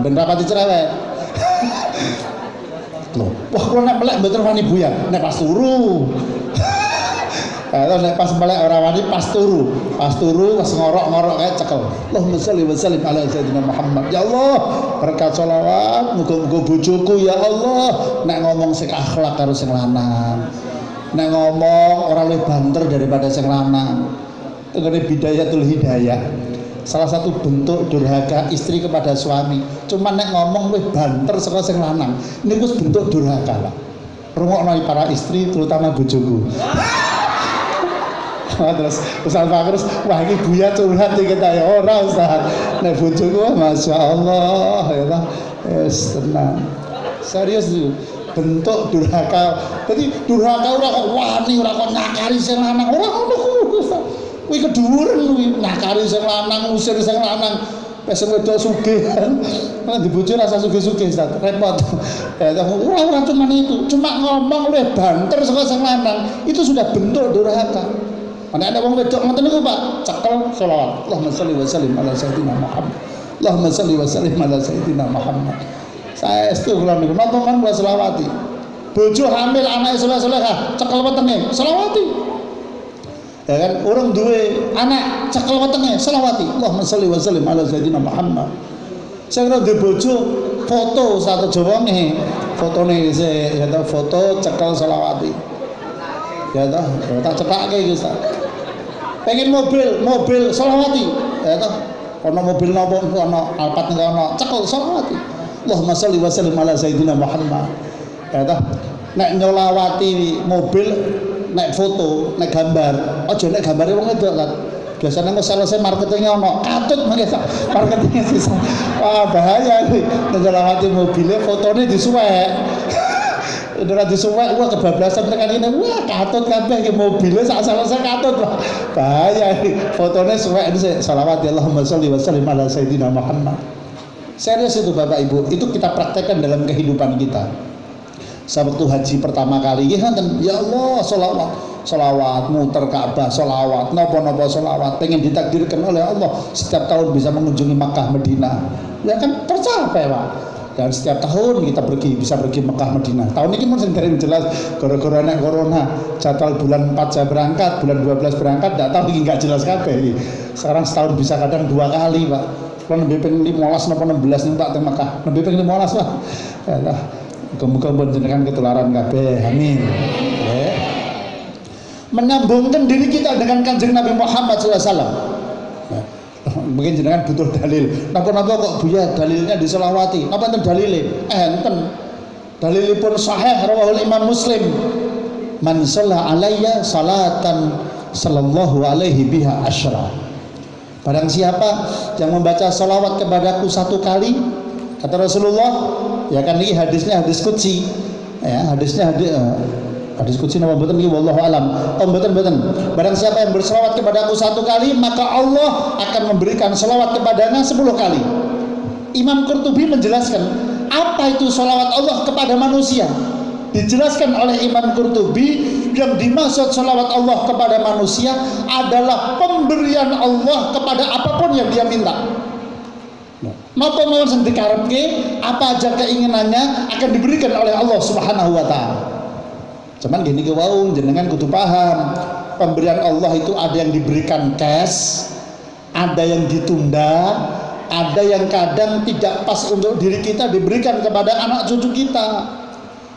Ben rapati cerewet. Loh, wah kula nek melek mboten wani Buya, nek pas turu. Kalau nek pas melek ora wani pas turu pas ngorok-ngorok kayak cekel. Allahumma shalli wa sallim ala sayyidina Muhammad. Ya Allah, berkat sholawat muga-muga bojoku ya Allah nek ngomong sing akhlak karo sing lanang. Nek ngomong ora luwih banter daripada sing lanang. Tengene bidayatul hidayah. salah satu bentuk durhaka istri kepada suami. Cuma nek ngomong wis banter saka sing lanang. Niku bentuk durhaka, Pak. Rungokno para istri terutama bojoku. Terus Ustaz Fakrus, wah ini Buya curhat iki kita ya ora Ustaz. Nek bojoku Masya Allah ya ta. Tenang. Serius itu bentuk durhaka. Jadi durhaka ora kok wani, ora kok nakari sing lanang. Ora ngono kuwi Ustaz. Kuwi keduren kuwi nakari sing lanang, ngusir sing lanang. Wis wedok sugih. Nek dibojo rasa sugih-sugih Ustaz. Repot. Ya ora cuma itu. Cuma ngomong oleh banter saka sing lanang, itu sudah bentuk durhaka. Mana ada wong wedok ngoten niku Pak, cekel selawat. Allahumma sholli wa sallim ala sayyidina Muhammad. Allahumma sholli wa sallim ala sayyidina Muhammad. Saya itu kula niku napa kan kula selawati. Bojo hamil anake saleh-salehah, cekel wetenge, selawati. Ya kan, urung duwe anak, cekel wetenge, selawati. Allahumma sholli wa sallim ala sayyidina Muhammad. Saya kira duwe bojo foto satu jawane, fotone ya ta foto cekel selawati. Ya ta, tak cethake iki Ustaz. Pengen mobil selawati ya toh ono mobil napa ono Alphard niku ono cekel selawati Allahumma sholli wa sallim ala sayyidina Muhammad ya toh nek nyolawati mobil nek foto nek gambar aja nek gambare wong wedok kan biasanya kok selesai marketingnya ono katut mangke marketingnya sisa wah bahaya iki nyolawati mobilnya fotonya disuwek udah disuwek wah kebablasan tekan ini wah katut kabeh iki mobilnya sak selesai katut wah bahaya iki fotonya suwek ini salawat Allahumma sholli wa sallim ala sayyidina Muhammad. Serius itu Bapak Ibu, itu kita praktekkan dalam kehidupan kita. Saya waktu haji pertama kali ya Allah salawat muter Ka'bah salawat napa-napa salawat pengen ditakdirkan oleh Allah setiap tahun bisa mengunjungi Makkah Madinah ya kan tercapai Pak. Dan setiap tahun kita bisa pergi Mekah Madinah. Tahun ini pun sendiri jelas gara-gara nek corona jadwal bulan 4 saya berangkat, bulan 12 berangkat, tidak tahu ini nggak jelas kabeh. Sekarang setahun bisa kadang 2 kali Pak. Kalau lebih pengen 15 napa 16 nih Pak teng Mekah. Lebih pengen 15 Pak. Ya lah. Muga-muga panjenengan ketularan kabeh. Amin. Ya. Menyambungkan diri kita dengan Kanjeng Nabi Muhammad SAW. Mungkin jenengan butuh dalil. Napa-napa kok Buya dalilnya diselawati? Napa enten dalile? Enten. Dalilipun sahih rawahul Imam Muslim. Man shalla alayya salatan sallallahu alaihi biha asyra. Barang siapa yang membaca salawat kepadaku 1 kali, kata Rasulullah, ya kan ini hadisnya hadis qudsi. Ya, hadisnya hadis qudsi nama mboten iki wallahu alam. Mboten. Barang siapa yang berselawat kepadaku 1 kali, maka Allah akan memberikan selawat kepadanya 10 kali. Imam Qurtubi menjelaskan apa itu selawat Allah kepada manusia. Dijelaskan oleh Imam Qurtubi yang dimaksud selawat Allah kepada manusia adalah pemberian Allah kepada apapun yang dia minta. Napa mawon sing dikarepke, apa aja keinginannya akan diberikan oleh Allah Subhanahu wa taala. Cuman gini ke wau jenengan kudu paham, pemberian Allah itu ada yang diberikan cash, ada yang ditunda, ada yang kadang tidak pas untuk diri kita diberikan kepada anak cucu kita.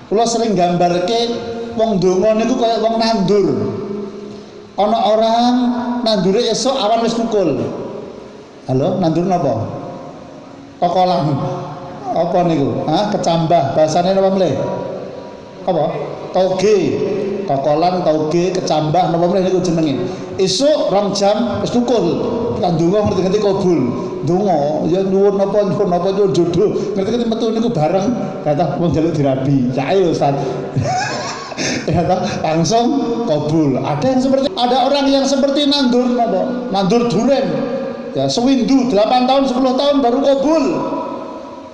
Kula sering gambarke wong donga niku kaya wong nandur. Ana orang nandure esuk awan wis tukul. Halo, nandur napa? Kokolan. Apa niku? Kecambah, bahasane napa mleh? Apa? Toge, kokolan, toge, kecambah, napa meneh niku jenenge. Esuk 2 jam wis tukul. Kan donga ngerti-ngerti kabul. Donga ya nyuwun napa nyuwun jodoh. Ngerti-ngerti metu niku bareng kata wong njaluk dirabi. Ya ayo Ustaz. Ya langsung kabul. Ada orang yang seperti nandur napa? Nandur duren. Ya sewindu 8 tahun 10 tahun baru kabul.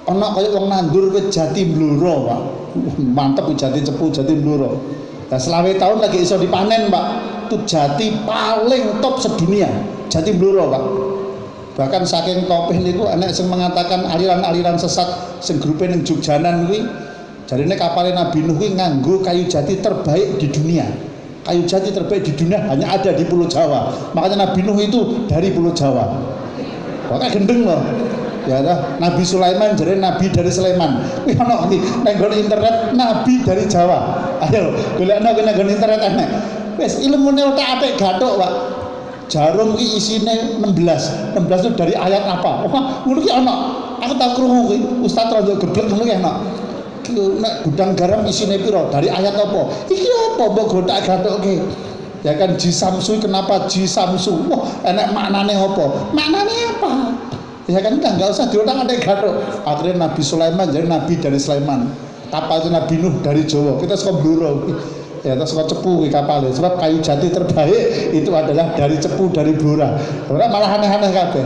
Ana kaya wong nandur wit jati bluro, Pak. Mantep jati cepu, jati bluro. Nah, 20 tahun lagi iso dipanen, Pak. Itu jati paling top sedunia, jati bluro, Pak. Bahkan saking topih niku enek sing mengatakan aliran-aliran sesat sing grupe ning Jogjanan kuwi jarine kapale Nabi Nuh kuwi nganggo kayu jati terbaik di dunia. Kayu jati terbaik di dunia hanya ada di Pulau Jawa. Makanya Nabi Nuh itu dari Pulau Jawa. Kok gendeng loh. Ya Nabi Sulaiman jadi nabi dari Sulaiman. Wih ana iki nang internet nabi dari Jawa. Ayo golekno nang internet enek. Wis ilmune tak apik gathuk, Pak. jarum ki isine 16 itu dari ayat apa? Wah, ngono ki ana. Aku tak krungu ki Ustaz Rondo geblek ngono ki ana. Nek gudang garam isine piro? Dari ayat apa? Iki apa mbok gotak-gatokke? Ya kan Jisamsu, kenapa Jisamsu? Wah, enek maknane apa? Maknane apa? Ya kan enggak usah diotak-atik gathuk. Akhirnya Nabi Sulaiman jadi nabi dari Sulaiman. Kapal itu Nabi Nuh dari Jawa. Kita suka Bluro. Ya, terus suka cepu kapalnya. Sebab kayu jati terbaik itu adalah dari cepu dari Blora. Blora malah aneh-aneh kabeh.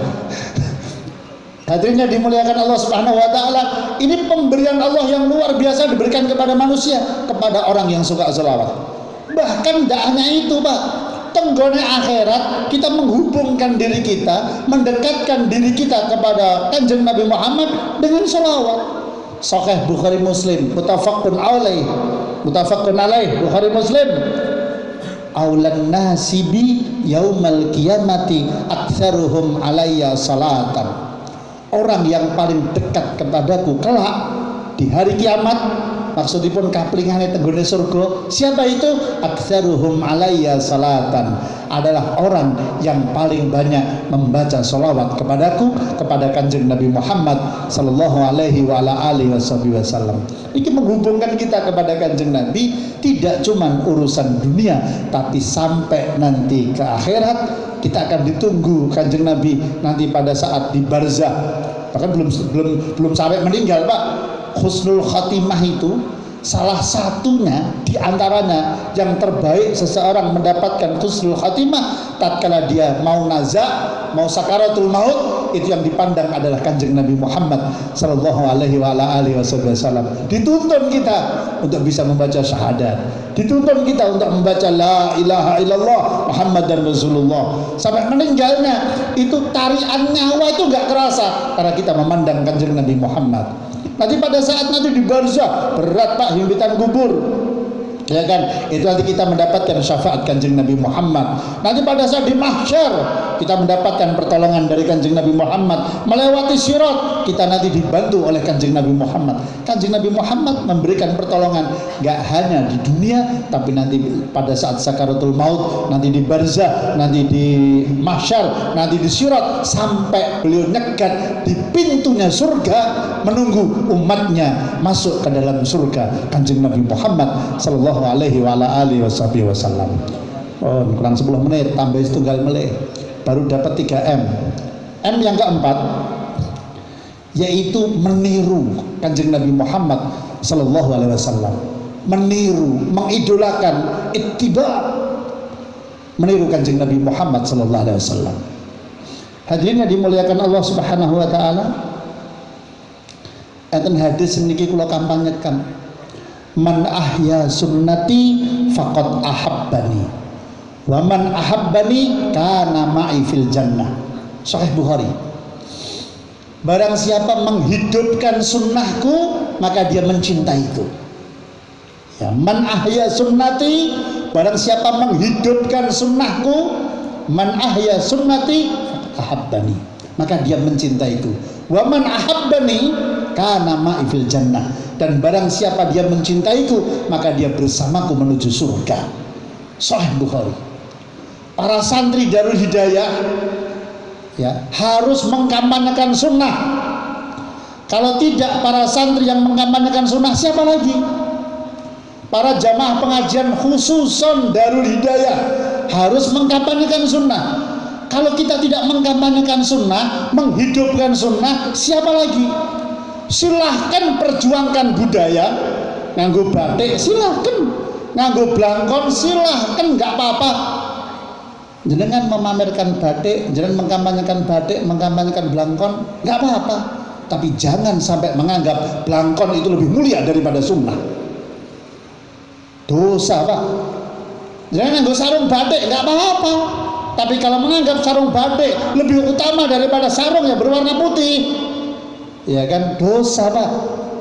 Hadirinnya dimuliakan Allah Subhanahu wa taala, ini pemberian Allah yang luar biasa diberikan kepada manusia, kepada orang yang suka selawat. Bahkan tidak hanya itu, Pak. Tenggone akhirat kita menghubungkan diri kita, mendekatkan diri kita kepada Kanjeng Nabi Muhammad dengan selawat. Sahih Bukhari Muslim, muttafaqun alaih Bukhari Muslim. Aulan nasibi yaumal qiyamati aktsaruhum alayya salatan. Orang yang paling dekat kepadaku kelak di hari kiamat, maksudipun kaplingane tenggone surga, siapa itu? Aktsaruhum alayya salatan, adalah orang yang paling banyak membaca sholawat kepadaku, kepada Kanjeng Nabi Muhammad sallallahu alaihi wa ala alihi wasallam. Ini menghubungkan kita kepada Kanjeng Nabi, tidak cuma urusan dunia, tapi sampai nanti ke akhirat kita akan ditunggu Kanjeng Nabi nanti pada saat di barzah. Bahkan belum sampai meninggal, Pak. Husnul khatimah itu salah satunya di antaranya yang terbaik seseorang mendapatkan husnul khatimah tatkala dia mau nazak, mau sakaratul maut, itu yang dipandang adalah Kanjeng Nabi Muhammad sallallahu alaihi wa ala alihi wasallam. Dituntun kita untuk bisa membaca syahadat, dituntun kita untuk membaca la ilaha illallah Muhammadar Rasulullah. Sampai meninggalnya itu tarian nyawa itu enggak kerasa karena kita memandang Kanjeng Nabi Muhammad. Nanti pada saat nanti di barzah berat, Pak, himpitan kubur, ya kan, itu nanti kita mendapatkan syafaat Kanjeng Nabi Muhammad. Nanti pada saat di mahsyar kita mendapatkan pertolongan dari Kanjeng Nabi Muhammad. Melewati sirat kita nanti dibantu oleh Kanjeng Nabi Muhammad. Kanjeng Nabi Muhammad memberikan pertolongan gak hanya di dunia, tapi nanti pada saat sakaratul maut, nanti di barzah, nanti di mahsyar, nanti di sirat, sampai beliau nyegat di pintunya surga menunggu umatnya masuk ke dalam surga Kanjeng Nabi Muhammad sallallahu alaihi wa ala alihi wasallam. Oh, kurang 10 menit tambah setunggal melih baru dapat 3M. M yang keempat yaitu meniru Kanjeng Nabi Muhammad sallallahu alaihi wasallam. Meniru, mengidolakan, ittiba, meniru Kanjeng Nabi Muhammad sallallahu alaihi wasallam. Hadirin yang dimuliakan Allah Subhanahu wa taala, enten hadis niki kula kampanyekan, man ahya sunnati faqad ahabbani wa man ahabbani kana ma'i fil jannah. Sahih Bukhari. Barang siapa menghidupkan sunnahku maka dia mencintaiku. Ya, man ahya sunnati, barang siapa menghidupkan sunnahku, man ahya sunnati ahabbani, maka dia mencintaiku. Wa man ahabbani kana ma'i fil jannah, dan barang siapa dia mencintaiku maka dia bersamaku menuju surga. Sahih Bukhari. Para santri Darul Hidayah ya harus mengkampanyekan sunnah. Kalau tidak para santri yang mengkampanyekan sunnah, siapa lagi? Para jamaah pengajian khususon Darul Hidayah harus mengkampanyekan sunnah. Kalau kita tidak mengkampanyekan sunnah, menghidupkan sunnah, siapa lagi? Silahkan perjuangkan budaya, nganggo batik silahkan, nganggo blangkon silahkan, nggak apa-apa. Jenengan memamerkan batik, jenengan mengkampanyekan batik, mengkampanyekan blangkon, nggak apa-apa. Tapi jangan sampai menganggap blangkon itu lebih mulia daripada sunnah. Dosa, Pak. Jangan nganggo sarung batik, nggak apa-apa. Tapi kalau menganggap sarung batik lebih utama daripada sarung yang berwarna putih, ya kan dosa, Pak.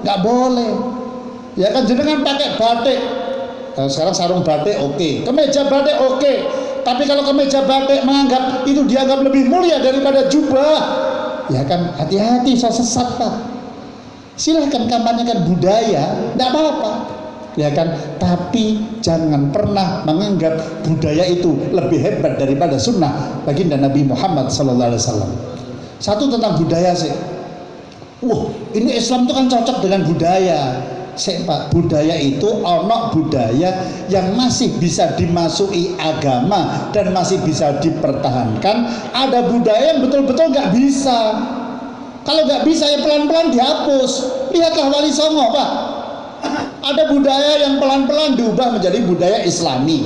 Nggak boleh. Ya kan jenengan pakai batik. Nah, sekarang sarung batik oke, kemeja batik oke. Tapi kalau kemeja batik menganggap itu dianggap lebih mulia daripada jubah, ya kan hati-hati, saya sesat, Pak. Silahkan kampanyekan budaya, tidak apa-apa. ya kan? Tapi jangan pernah menganggap budaya itu lebih hebat daripada sunnah baginda Nabi Muhammad SAW. Satu tentang budaya sih. Wah, ini Islam itu kan cocok dengan budaya. Pak, budaya itu ono budaya yang masih bisa dimasuki agama dan masih bisa dipertahankan. Ada budaya yang betul-betul nggak bisa. Kalau nggak bisa ya pelan-pelan dihapus. Lihatlah Wali Songo, Pak. Ada budaya yang pelan-pelan diubah menjadi budaya Islami.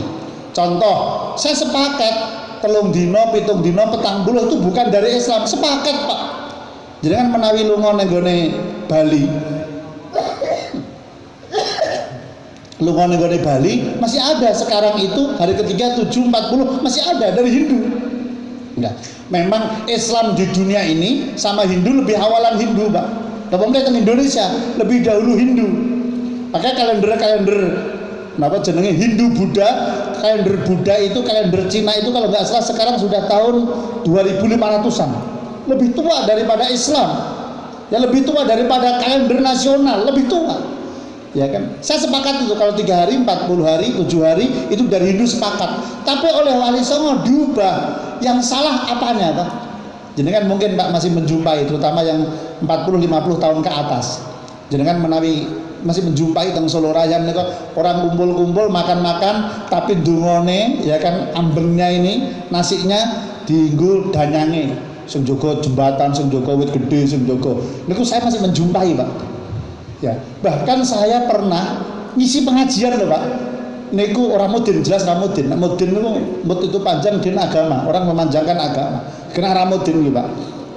Contoh, saya sepakat telung dino, pitung dino, petang buluh itu bukan dari Islam. Sepakat, Pak. Jadi kan menawi lunga nenggone Bali. Lunga nenggone Bali masih ada sekarang itu hari ketiga 7.40 masih ada dari Hindu. Enggak. Memang Islam di dunia ini sama Hindu lebih awalan Hindu, Pak. Pemerintah Indonesia lebih dahulu Hindu. Makanya kalender kenapa jenenge Hindu Buddha, kalender Buddha itu kalender Cina itu kalau nggak salah sekarang sudah tahun 2500-an. Lebih tua daripada Islam. Ya lebih tua daripada kalender nasional, lebih tua. Ya kan, saya sepakat itu kalau 3 hari, 40 hari, 7 hari itu dari Hindu sepakat. Tapi oleh Wali Songo diubah. Yang salah apanya, Pak? Jadi kan mungkin Pak masih menjumpai, terutama yang 40-50 tahun ke atas. Jadi kan menawi masih menjumpai teng Solo Raya nih orang kumpul-kumpul makan-makan, tapi dungone ya kan ambengnya ini nasinya diinggo danyange, sing jaga jembatan, sing jaga wit gede, sing jaga. Niku saya masih menjumpai, Pak. Ya, bahkan saya pernah ngisi pengajian loh, Pak. Niku orang mudin, jelas ramudin. Mudin itu mud itu panjang din agama, orang memanjangkan agama. Kena ramudin gitu, Pak.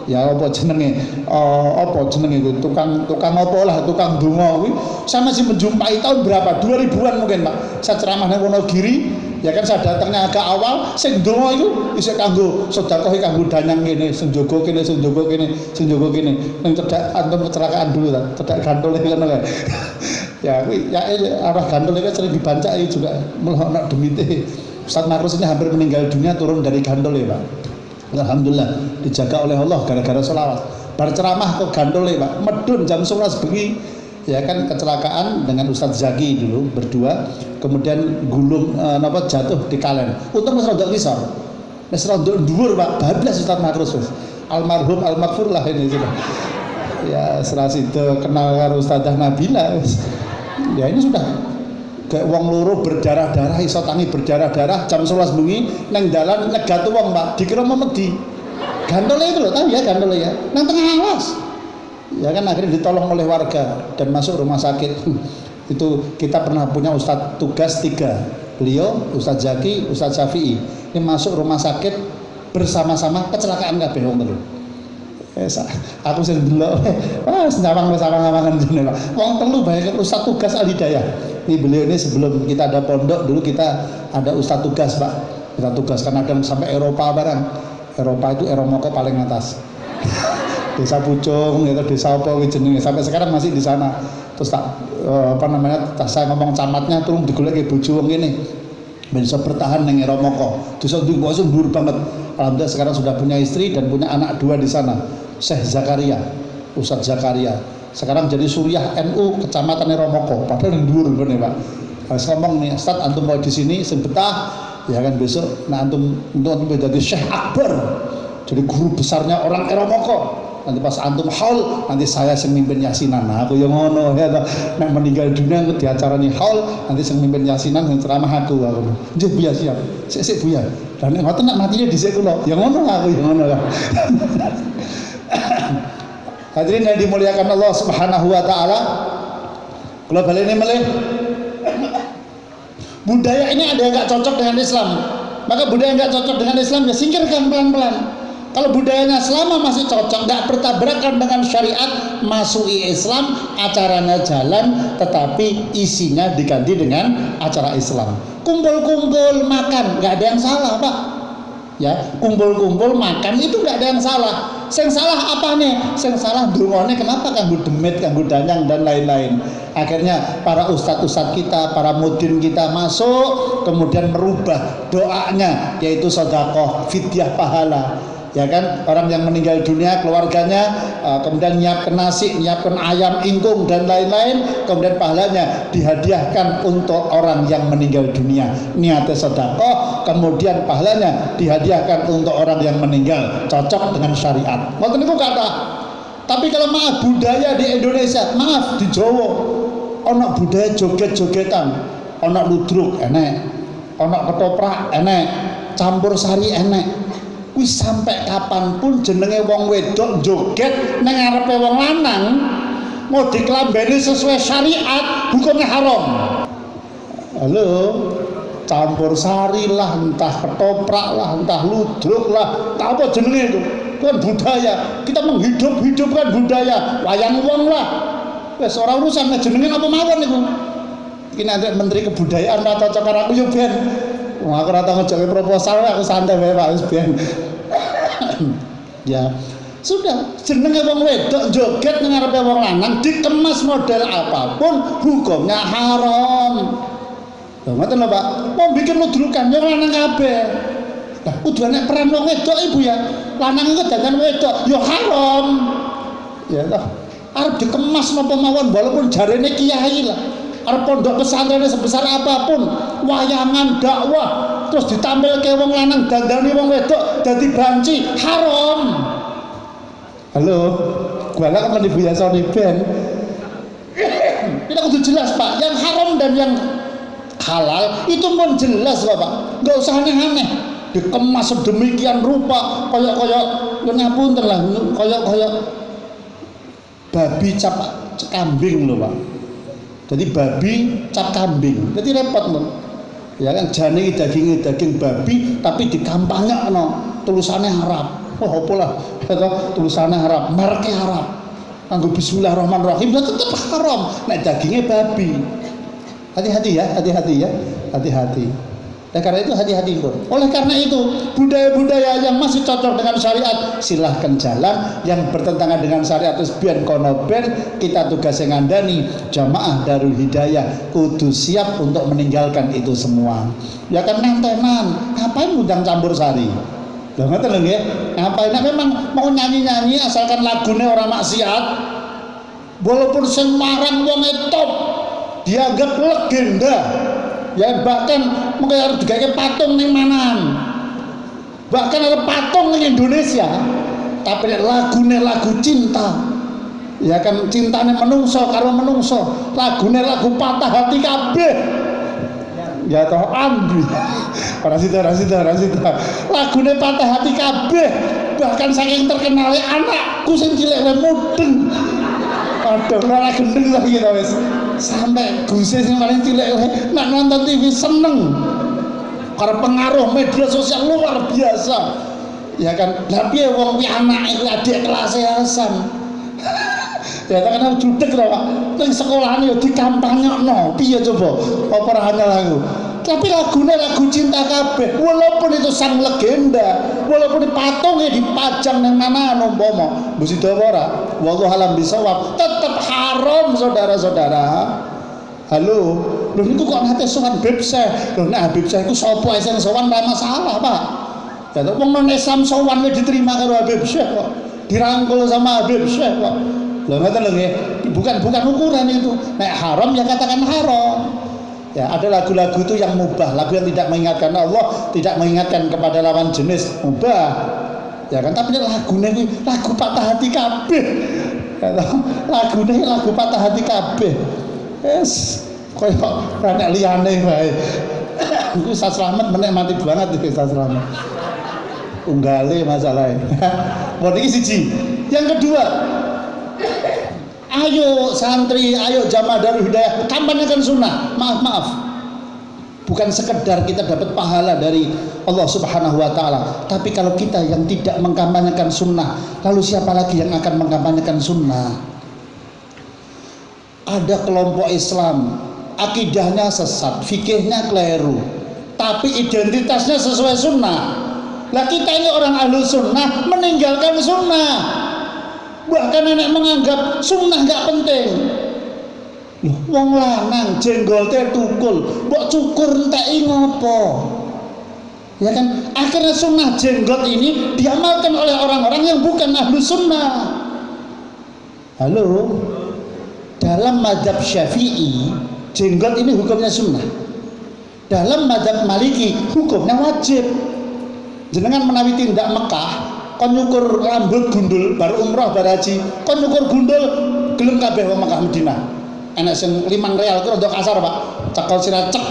Ya apa jenenge? Apa jenenge itu? Tukang apa lah, tukang donga kuwi. Saya masih menjumpai tahun berapa? 2000-an mungkin, Pak. Saya ceramah nang Wonogiri, ya kan saya datangnya agak awal, sing donga iku isih kanggo sedekah kanggo danyang kene, sing jaga kene, sing jaga kene, sing jaga kene. Ning cedak antum kecelakaan dulu ta, cedak gantole ngono kae. Ya kuwi ya arah gantole sering dibancaki juga melokno demite. Ustaz Makrus ini hampir meninggal dunia turun dari gantole, Pak. Alhamdulillah dijaga oleh Allah gara-gara sholawat. Bar ceramah kok gantole, Pak. Medun jam 11 bengi. Ya kan kecelakaan dengan Ustadz Zaki dulu berdua, kemudian gulung jatuh di kalen. Untung wis rada ngisor. Wis rada dhuwur, Pak. Bablas Ustadz Makrus wis. Almarhum almaghfur lah ini sudah. Ya serasido kenal karo Ustadzah Nabila wis. Ya ini sudah kayak wong loro berdarah-darah iso tangi berdarah-darah jam 11 bengi nang dalan nyegat wong, Pak. Dikira memedi. Gantole itu loh, tahu ya gantole ya. Nang tengah alas. Ya kan akhirnya ditolong oleh warga dan masuk rumah sakit. Itu kita pernah punya Ustadz tugas 3. Beliau, Ustadz Zaki, Ustadz Syafi'i. Ini masuk rumah sakit bersama-sama kecelakaan kabeh wong telu. Aku sing delok, nyawang-nyawang jenenge, Pak. Wong telu bayangkan Ustadz tugas Al-Hidayah. Ini beliau ini sebelum kita ada pondok dulu kita ada Ustadz tugas, Pak. Kita tugas karena kan sampai Eropa barang. Eropa itu Eromoko paling atas. Desa Pucung atau desa apa jenenge sampai sekarang masih di sana. Terus saya ngomong camatnya turun digolek ke bojo wong ngene. Bisa bertahan ning Eromoko. Desa Ndung Basa dhuwur banget. Alhamdulillah sekarang sudah punya istri dan punya anak 2 di sana. Syekh Zakaria, Ustadz Zakaria. Sekarang jadi Suriah NU Kecamatan Eromoko. Padahal yang dhuwur ngene, Pak. Harus ngomong nih, Ustadz antum mau di sini sing betah, ya kan besok nah antum jadi Syekh Akbar. Jadi guru besarnya orang Eromoko. Nanti pas antum haul nanti saya sing mimpin yasinan. Nah aku yang ngono ya nek meninggal dunia di acara ini haul nanti sing mimpin yasinan sing ceramah aku. Nggih Bu ya siap. Sik Bu ya. Dan nek ngoten nak matine dhisik kula. Ya ngono aku ya ngono lah. Hadirin yang dimuliakan Allah Subhanahu wa taala. Kula baleni melih. Budaya ini ada yang enggak cocok dengan Islam. Maka budaya yang enggak cocok dengan Islam ya singkirkan pelan-pelan. Kalau budayanya selama masih cocok, nggak bertabrakan dengan syariat, masuki Islam, acaranya jalan, tetapi isinya diganti dengan acara Islam. Kumpul-kumpul makan, nggak ada yang salah, Pak. Ya, kumpul-kumpul makan itu nggak ada yang salah. Yang salah apa nih? Yang salah dungone kenapa kanggo demit, kanggo danyang dan lain-lain. Akhirnya para ustadz-ustadz kita, para mudin kita masuk, kemudian merubah doanya, yaitu sedekah, fidyah pahala. ya kan, orang yang meninggal dunia, keluarganya kemudian nyiapkan nasi, nyiapkan ayam ingkung dan lain-lain, kemudian pahalanya dihadiahkan untuk orang yang meninggal dunia, niatnya sedekah, kemudian pahalanya dihadiahkan untuk orang yang meninggal, cocok dengan syariat. Ngoten niku kata. Tapi kalau maaf budaya di Indonesia, maaf di Jawa, ono budaya joget-jogetan, ono ludruk enek, ono ketoprak enek, campur sari enek. Wis sampai kapanpun jenenge wong wedok joget nang ngarepe wong lanang mau diklambeni sesuai syariat, hukumnya haram. Halo, campur sari lah, entah ketoprak lah, entah ludruk lah, tak apa jenenge itu kan budaya. Kita menghidupkan budaya, wayang wong lah. Wes ora urusan jenenge apa mawon niku. Iki nek Menteri Kebudayaan ora cocok karo aku yo ben. Wong aku ora tau ngejoki proposal, aku santai wae Pak wis ben. Ya. Sudah, jenenge wong wedok joget nang ngarepe wong lanang dikemas model apapun hukumnya haram. Lha ngoten lho Pak. Wong bikin ludrukan yo lanang kabeh. Lah kudu ana peran wong wedok Ibu ya. Lanang iku dandan wedok yo haram. Ya toh. Arep dikemas napa mawon walaupun jarene kiai lah. Arep pondok pesantren sebesar apapun, wayangan dakwah terus ditampilke wong lanang dandani wong wedok dadi banci, haram. Halo, gua lah kan Ibu Yasoni ben. Kita kudu jelas Pak, yang haram dan yang halal itu pun jelas Pak. Enggak usah aneh-aneh. Dikemas sedemikian rupa, koyok-koyok ngapunten lah, koyok-koyok babi cap kambing loh Pak. Jadi babi cap kambing, jadi repot loh. Ya kan jane daging babi tapi dikampanyekno tulisannya Arab. Oh apa lah, tulisannya Arab, mereknya Arab. Anggo bismillahirrahmanirrahim tetap haram. Nek dagingnya babi. Hati-hati ya, hati-hati. Dan karena itu hati-hati pun. Oleh karena itu budaya-budaya yang masih cocok dengan syariat silahkan jalan, yang bertentangan dengan syariat terus biar kono ben kita tugas yang ngandani jamaah Darul Hidayah kudu siap untuk meninggalkan itu semua. Ya kan nentenan, ngapain ngundang campur sari? Lah ngoten lho nggih. Ngapain memang mau nyanyi-nyanyi asalkan lagune orang maksiat. Walaupun sing marang wong top dianggap legenda. Ya bahkan mungkin harus digawe patung ning manan. Bahkan ada patung ning Indonesia. Tapi lagune lagu cinta. Ya kan cintane menungso karo menungso. Lagune lagu patah hati kabeh. Ya toh ambi. Ora sida. Lagune patah hati kabeh. Bahkan saking terkenale anakku sing cilik wae mudeng. Aduh, ora gendeng lagi ta wis. Sampai guse sing paling cilik nak nonton TV seneng. Karena pengaruh media sosial luar biasa. Ya kan, lah piye wong kuwi anake kuwi adik kelas Hasan. Ya tak kenal judeg to, Pak. Ning sekolahan yo dikampanyekno. Piye coba? Apa ora hanya lagu? Tapi lagune lagu cinta kabeh. Walaupun itu sang legenda, walaupun patungnya dipajang nang mana umpama, mesti dawa ora. Wallahu alam bisawab, tetap haram saudara-saudara. Halo, lho niku kok nate sowan Habib Syekh. Lho nek Habib Syekh iku sapa sing sowan ora masalah, Pak. Ya wong non Islam sowan wis diterima karo Habib Syekh kok. Dirangkul sama Habib Syekh kok. Lho ngoten lho nggih. Bukan ukuran itu. Nek haram ya katakan haram. Ya, ada lagu-lagu itu yang mubah, lagu yang tidak mengingatkan Allah, tidak mengingatkan kepada lawan jenis, mubah. Ya kan, tapi lagunya ini lagu patah hati kabeh. Lagunya lagu patah hati kabeh. Yes, koyo ora liyane wae. Iku Ustaz Slamet menikmati banget iki Ustaz Slamet. Unggale masalahe. Mun iki siji. Yang kedua, ayo santri, ayo jamaah Darul Hidayah, kampanyekan sunnah. Maaf, bukan sekedar kita dapat pahala dari Allah Subhanahu wa Ta'ala, tapi kalau kita yang tidak mengkampanyekan sunnah, lalu siapa lagi yang akan mengkampanyekan sunnah? Ada kelompok Islam, akidahnya sesat, fikihnya keliru, tapi identitasnya sesuai sunnah. Lah kita ini orang ahlu sunnah meninggalkan sunnah. Bahkan nenek menganggap sunnah nggak penting. Wong lanang jenggolte tukul, mbok cukur enteki ngopo? Ya kan, akhirnya sunnah jenggot ini diamalkan oleh orang-orang yang bukan ahlu sunnah. Halo, dalam mazhab Syafi'i jenggot ini hukumnya sunnah. Dalam mazhab Maliki hukumnya wajib. Jenengan menawi tindak Mekah, kon nyukur rambut gundul, baru umroh baru haji, kon nyukur gundul gelem kabeh wong Mekah Madinah. Enak sing 5 real itu untuk kasar Pak, cekal sirah cek.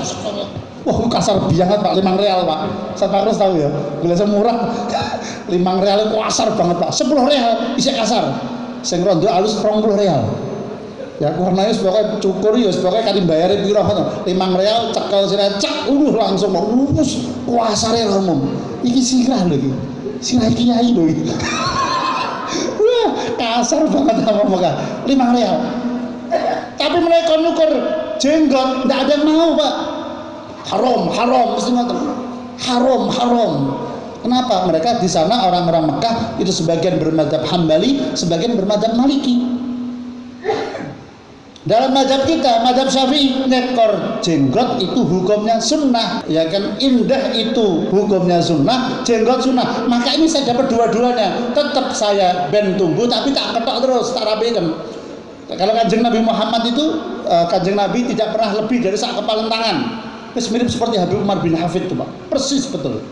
Wah kasar banget Pak, 5 real Pak. Saya harus tahu ya, bila murah 5 real itu kasar banget Pak. 10 real bisa kasar. Sing rondo halus 20 real. Ya warnanya sebagai cukur ya sebagai kali bayar piro ngono. 5 real cekel sirah cek langsung lurus kasare umum. Iki sirah lho iki. Sirah kiai lho iki. Wah, kasar banget apa Mekah. 5 real. Tapi mereka nukur jenggot ndak ada yang mau Pak. Haram mesti ngoten. Haram. Kenapa? Mereka di sana orang-orang Mekah itu sebagian bermadzhab Hambali, sebagian bermadzhab Maliki. Dalam mazhab kita, mazhab Syafi'i, nekor jenggot itu hukumnya sunnah, ya kan? Indah itu hukumnya sunnah, jenggot sunnah. Maka ini saya dapat dua-duanya. Tetap saya ben tumbuh, tapi tak ketok terus, tak rapikan. Kalau kanjeng Nabi Muhammad itu, kanjeng Nabi tidak pernah lebih dari sak kepalan tangan. Terus mirip seperti Habib Umar bin Hafid itu Pak, persis betul.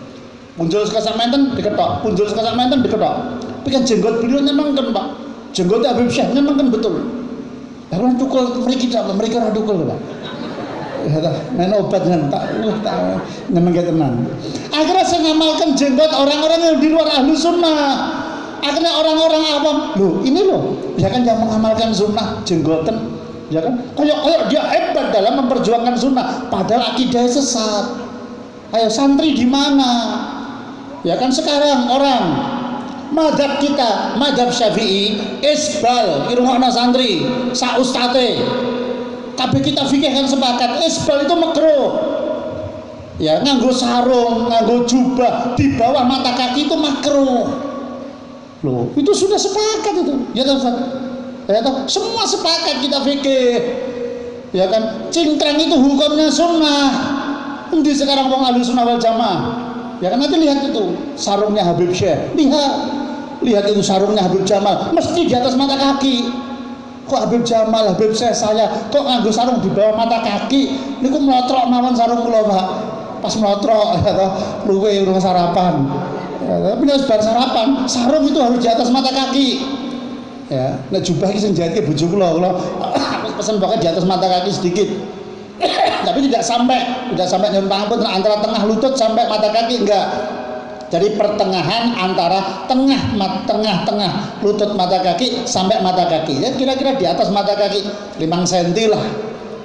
Punjul sekasar menten diketok, punjul sekasar menten diketok. Tapi kan jenggot beliau nyenengkan Pak, jenggot Habib Syekh nyenengkan betul. Lalu tukul mereka ora tukul Pak. Ya ta, main obat kan tak nyenengke tenan. Akhirnya saya ngamalkan jenggot orang-orang yang di luar ahlu sunnah. Akhirnya orang-orang awam, loh ini loh, ya kan yang mengamalkan sunnah jenggoten, ya kan, kayak dia hebat dalam memperjuangkan sunnah, padahal akidahnya sesat. Ayo santri di mana? Ya kan sekarang orang mazhab kita, mazhab Syafi'i, isbal, irungokna santri, sa ustate, kabeh kita fikih kan sepakat, isbal itu makruh. Ya nganggo sarung, nganggo jubah di bawah mata kaki itu makruh. Loh, itu sudah sepakat itu. Ya toh, ya toh, semua sepakat kita fikih. Ya kan, cingkrang itu hukumnya sunnah. Endi sekarang wong ahli sunnah wal jamaah. Ya kan nanti lihat itu sarungnya Habib Syekh. Lihat itu sarungnya Habib Jamal, mesti di atas mata kaki. Kok Habib Jamal, Habib Syekh saya kok nganggo sarung di bawah mata kaki? Niku mlotrok mawon sarung kula, Pak. Pas mlotrok ya toh, luwe urung sarapan. Ya, tapi harus bar sarapan, sarung itu harus di atas mata kaki. Ya, nek jubah iki sing jahit bojo kula aku pesen pokoknya di atas mata kaki sedikit. Tapi tidak sampai nyuwun pangapunten antara tengah lutut sampai mata kaki enggak. Jadi pertengahan antara tengah lutut mata kaki sampai mata kaki. Ya kira-kira di atas mata kaki 5 cm lah.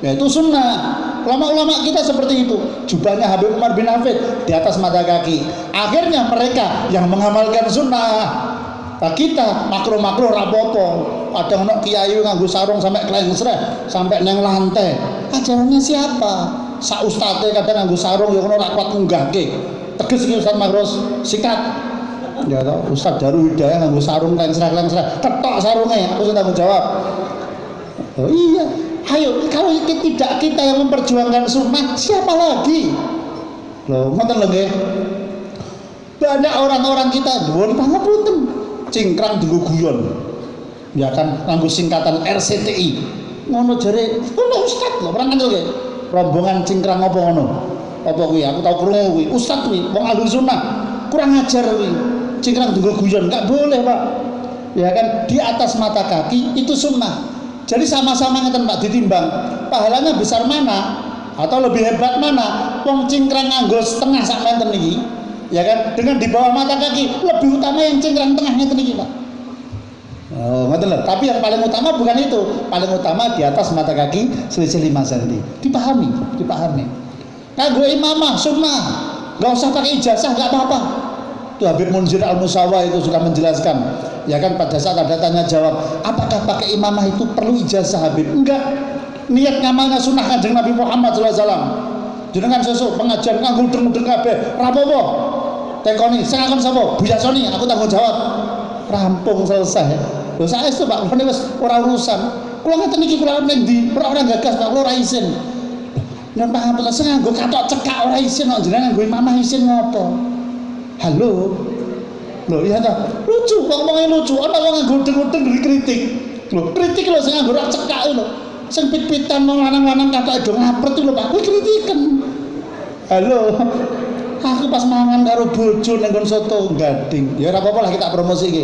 Ya itu sunnah. Ulama-ulama kita seperti itu. Jubahnya Habib Umar bin Hafid di atas mata kaki. Akhirnya mereka yang mengamalkan sunnah. Nah kita makro-makro rapopo. Ada anak kiai nganggo sarung sampai klengsreh, sampai neng lantai. Ajarannya siapa? Sa ustate kadang nganggo sarung ya ngono ra kuat munggahke. Teges iki Ustaz Makros, sikat. Ya toh, Ustaz Darul Hidayah nganggo sarung klengsreh, ketok sarunge, aku sing tanggung jawab. Oh iya. Ayo, kalau tidak kita yang memperjuangkan sunnah, siapa lagi? Loh, ngoten lho nggih. Banyak orang-orang kita nuwun pangapunten, cingkrang dienggo guyon. Ya kan nganggo singkatan RCTI. Ngono jare, "Lho Ustaz, lho perang kandel nggih. Rombongan cingkrang apa ngono?" Apa kuwi? Aku tau krungu kuwi. Ustaz kuwi wong ahli sunnah. Kurang ajar kuwi. Cingkrang dienggo guyon, enggak boleh, Pak. Ya kan di atas mata kaki itu sunnah. Jadi sama-sama ngeten Pak ditimbang pahalanya besar mana atau lebih hebat mana wong cingkrang nganggo setengah sak menten iki ya kan dengan di bawah mata kaki lebih utama yang cingkrang tengah ngeten iki Pak. Oh ngoten lho, tapi yang paling utama bukan itu, paling utama di atas mata kaki selisih 5 cm. Dipahami. Nganggo imamah sunnah, enggak usah pakai ijazah enggak apa-apa. Itu Habib Munzir Al-Musawa itu sudah menjelaskan. Ya kan pada saat ada tanya jawab, apakah pakai imamah itu perlu ijazah Habib? Enggak. Niat ngamalnya sunnah Kanjeng Nabi Muhammad SAW. Jenengan sesuk pengajian nganggo mudeng kabeh, ra apa-apa. Tekoni, sing ngakon sapa? Buya Soni, aku tanggung jawab. Rampung selesai. Lho saestu Pak, wis ora urusan. Kula ngeten iki kula ning ndi, ora gagas Pak, kula ora izin. Nyuwun pangapunten sing nganggo katok cekak ora isin kok jenengan nganggo imamah isin ngopo? Halo. Lho iya ta. Lucu kok ngomongnya lucu. Ana wong nganggo udeng-udeng dikritik. Lho, kritik lho sing nganggo cekak lho. Sing pit-pitan wong lanang-lanang katoke do ngapret lho Pak. Kuwi kritiken. Halo. Aku pas mangan karo bojo ning nggon soto Gading. Ya ora apa-apa lah kita promosi iki.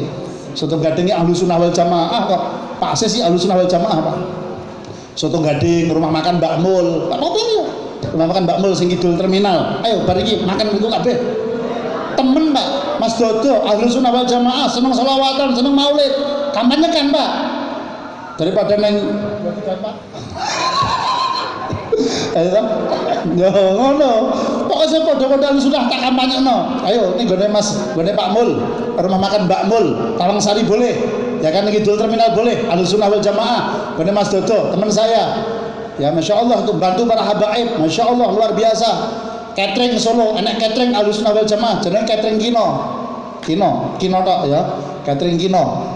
Soto Gading iki Ahlussunnah wal Jamaah kok. Pak Sis iki Ahlussunnah wal Jamaah Pak. Soto Gading, rumah makan Mbak Mul. Pak apa ya? Rumah makan Mbak Mul sing kidul terminal. Ayo bar iki makan niku kabeh. Temen Pak, Mas Dodo Ahlussunnah wal Jamaah, seneng selawatan, seneng maulid. Kampanye kan Pak. Daripada neng Pak. Ayo, yo ngono. Pokoknya podo-podo sudah tak kampanyeno. Ayo, ini gone Mas, gone Pak Mul, rumah makan Mbak Mul, Tawangsari boleh, ya kan Kidul Terminal boleh, Ahlussunnah wal Jamaah, gone Mas Dodo, teman saya. Ya Masya Allah untuk bantu para habaib, Masya Allah luar biasa. Catering Solo, enak catering Ahlussunnah wal Jamaah, jenenge catering Kino tok ya, catering Kino.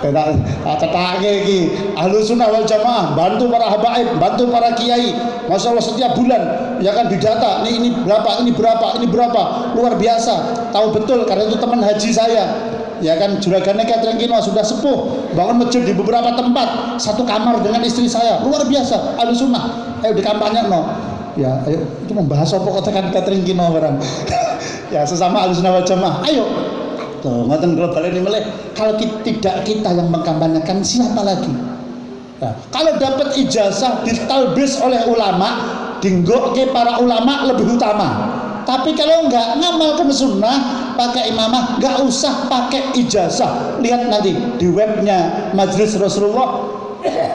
Tak cetake iki Ahlussunnah wal Jamaah bantu para habaib, bantu para kiai. Masya Allah setiap bulan ya kan didata ini berapa luar biasa, tahu betul karena itu teman haji saya ya kan juragannya catering Kino sudah sepuh bangun masjid di beberapa tempat satu kamar dengan istri saya luar biasa Ahlussunnah. Ayo dikampanye no ya ayo itu membahas apa kok tekan catering Kino barang ya sesama Ahlussunnah wal Jamaah ayo. Tuh, ngoten global ini meleh. Kalau tidak kita yang mengkampanyekan siapa lagi? Nah, kalau dapat ijazah ditalbis oleh ulama, dinggokke para ulama lebih utama. Tapi kalau enggak ngamalkan sunnah, pakai imamah, enggak usah pakai ijazah. Lihat nanti di webnya Majelis Rasulullah.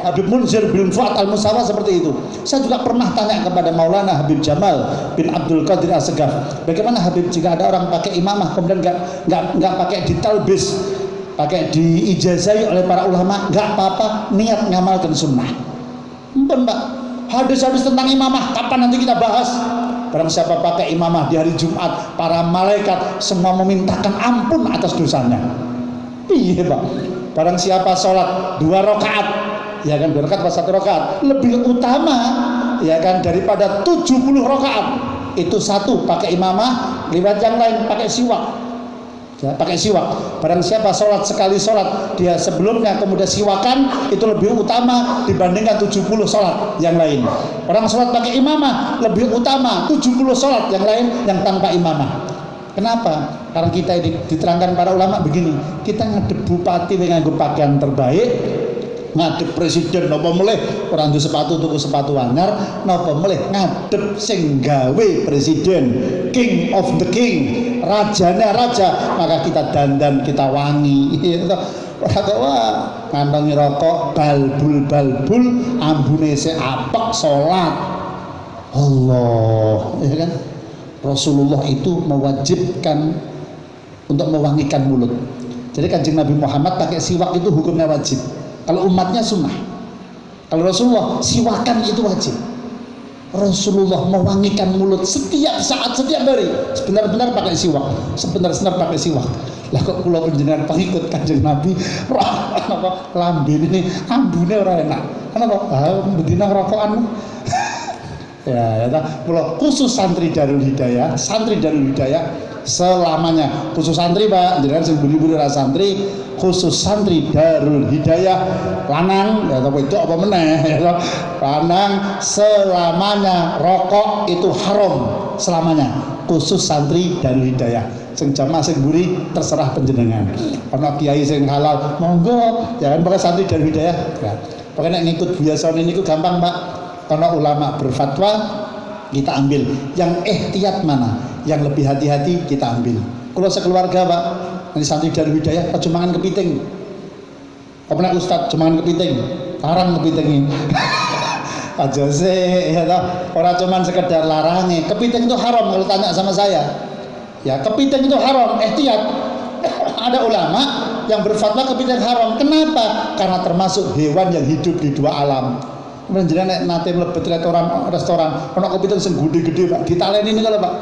Habib Munzir bin Fuad Al-Musawa seperti itu. Saya juga pernah tanya kepada Maulana Habib Jamal bin Abdul Qadir As-Segaf, bagaimana Habib jika ada orang pakai imamah kemudian nggak pakai ditalbis, pakai diijazahi oleh para ulama, nggak apa-apa, niat ngamalkan sunnah. Empun Pak, hadis-hadis tentang imamah kapan nanti kita bahas. Barang siapa pakai imamah di hari Jumat, para malaikat semua memintakan ampun atas dosanya. Iya Pak. Barang siapa sholat 2 rakaat, ya kan 2 rakaat pas 1 rakaat lebih utama ya kan daripada 70 rakaat. Itu satu pakai imamah, riwayat yang lain pakai siwak. Ya, pakai siwak. Barang siapa sholat sekali sholat dia sebelumnya kemudian siwakan itu lebih utama dibandingkan 70 sholat yang lain. Orang sholat pakai imamah lebih utama 70 sholat yang lain yang tanpa imamah. Kenapa? Karena kita diterangkan para ulama begini, kita ngadep bupati dengan pakaian terbaik, ngadep presiden napa mulih orang tuku sepatu anyar, napa mulih ngadep sing gawe presiden, king of the king, rajanya raja, maka kita dandan, kita wangi. Ora kok ngantongi rokok, balbul, ambune sik apek salat. Allah, ya kan? Rasulullah itu mewajibkan untuk mewangikan mulut. Jadi Kanjeng Nabi Muhammad pakai siwak itu hukumnya wajib. Kalau umatnya sunnah. Kalau Rasulullah siwakan itu wajib. Rasulullah mewangikan mulut setiap saat, setiap hari. Sebentar-bentar pakai siwak, sebentar-bentar pakai siwak. Lah kok kula panjenengan pengikut Kanjeng Nabi, apa lambene ini ambune ora enak. Kenapa? Bedina rokokan. Ya, khusus santri Darul Hidayah, selamanya khusus santri Pak, jangan sing buri-buri ra santri, khusus santri Darul Hidayah lanang ya apa itu apa meneh ya lanang selamanya rokok itu haram selamanya, khusus santri Darul Hidayah. Sing jamaah sing buri terserah panjenengan. Ana kiai sing halal monggo, ya kan pakai santri Darul Hidayah. Ya. Pokoknya ngikut Buya Soni niku gampang Pak. Karena ulama berfatwa kita ambil yang ihtiyat mana, yang lebih hati-hati kita ambil. Kalau sekeluarga Pak, nanti santri Darul Hidayah aja mangan kepiting. Apa Ustaz cuma mangan kepiting? Larang kepiting ini. Aja sih ya toh, orang cuma sekedar larangi. Kepiting itu haram kalau tanya sama saya. Ya, kepiting itu haram, ihtiyat. Ada ulama yang berfatwa kepiting haram. Kenapa? Karena termasuk hewan yang hidup di dua alam. Kemudian nek nate mlebet restoran ana kepiting sing gede-gede Pak, ditaleni niku lho Pak.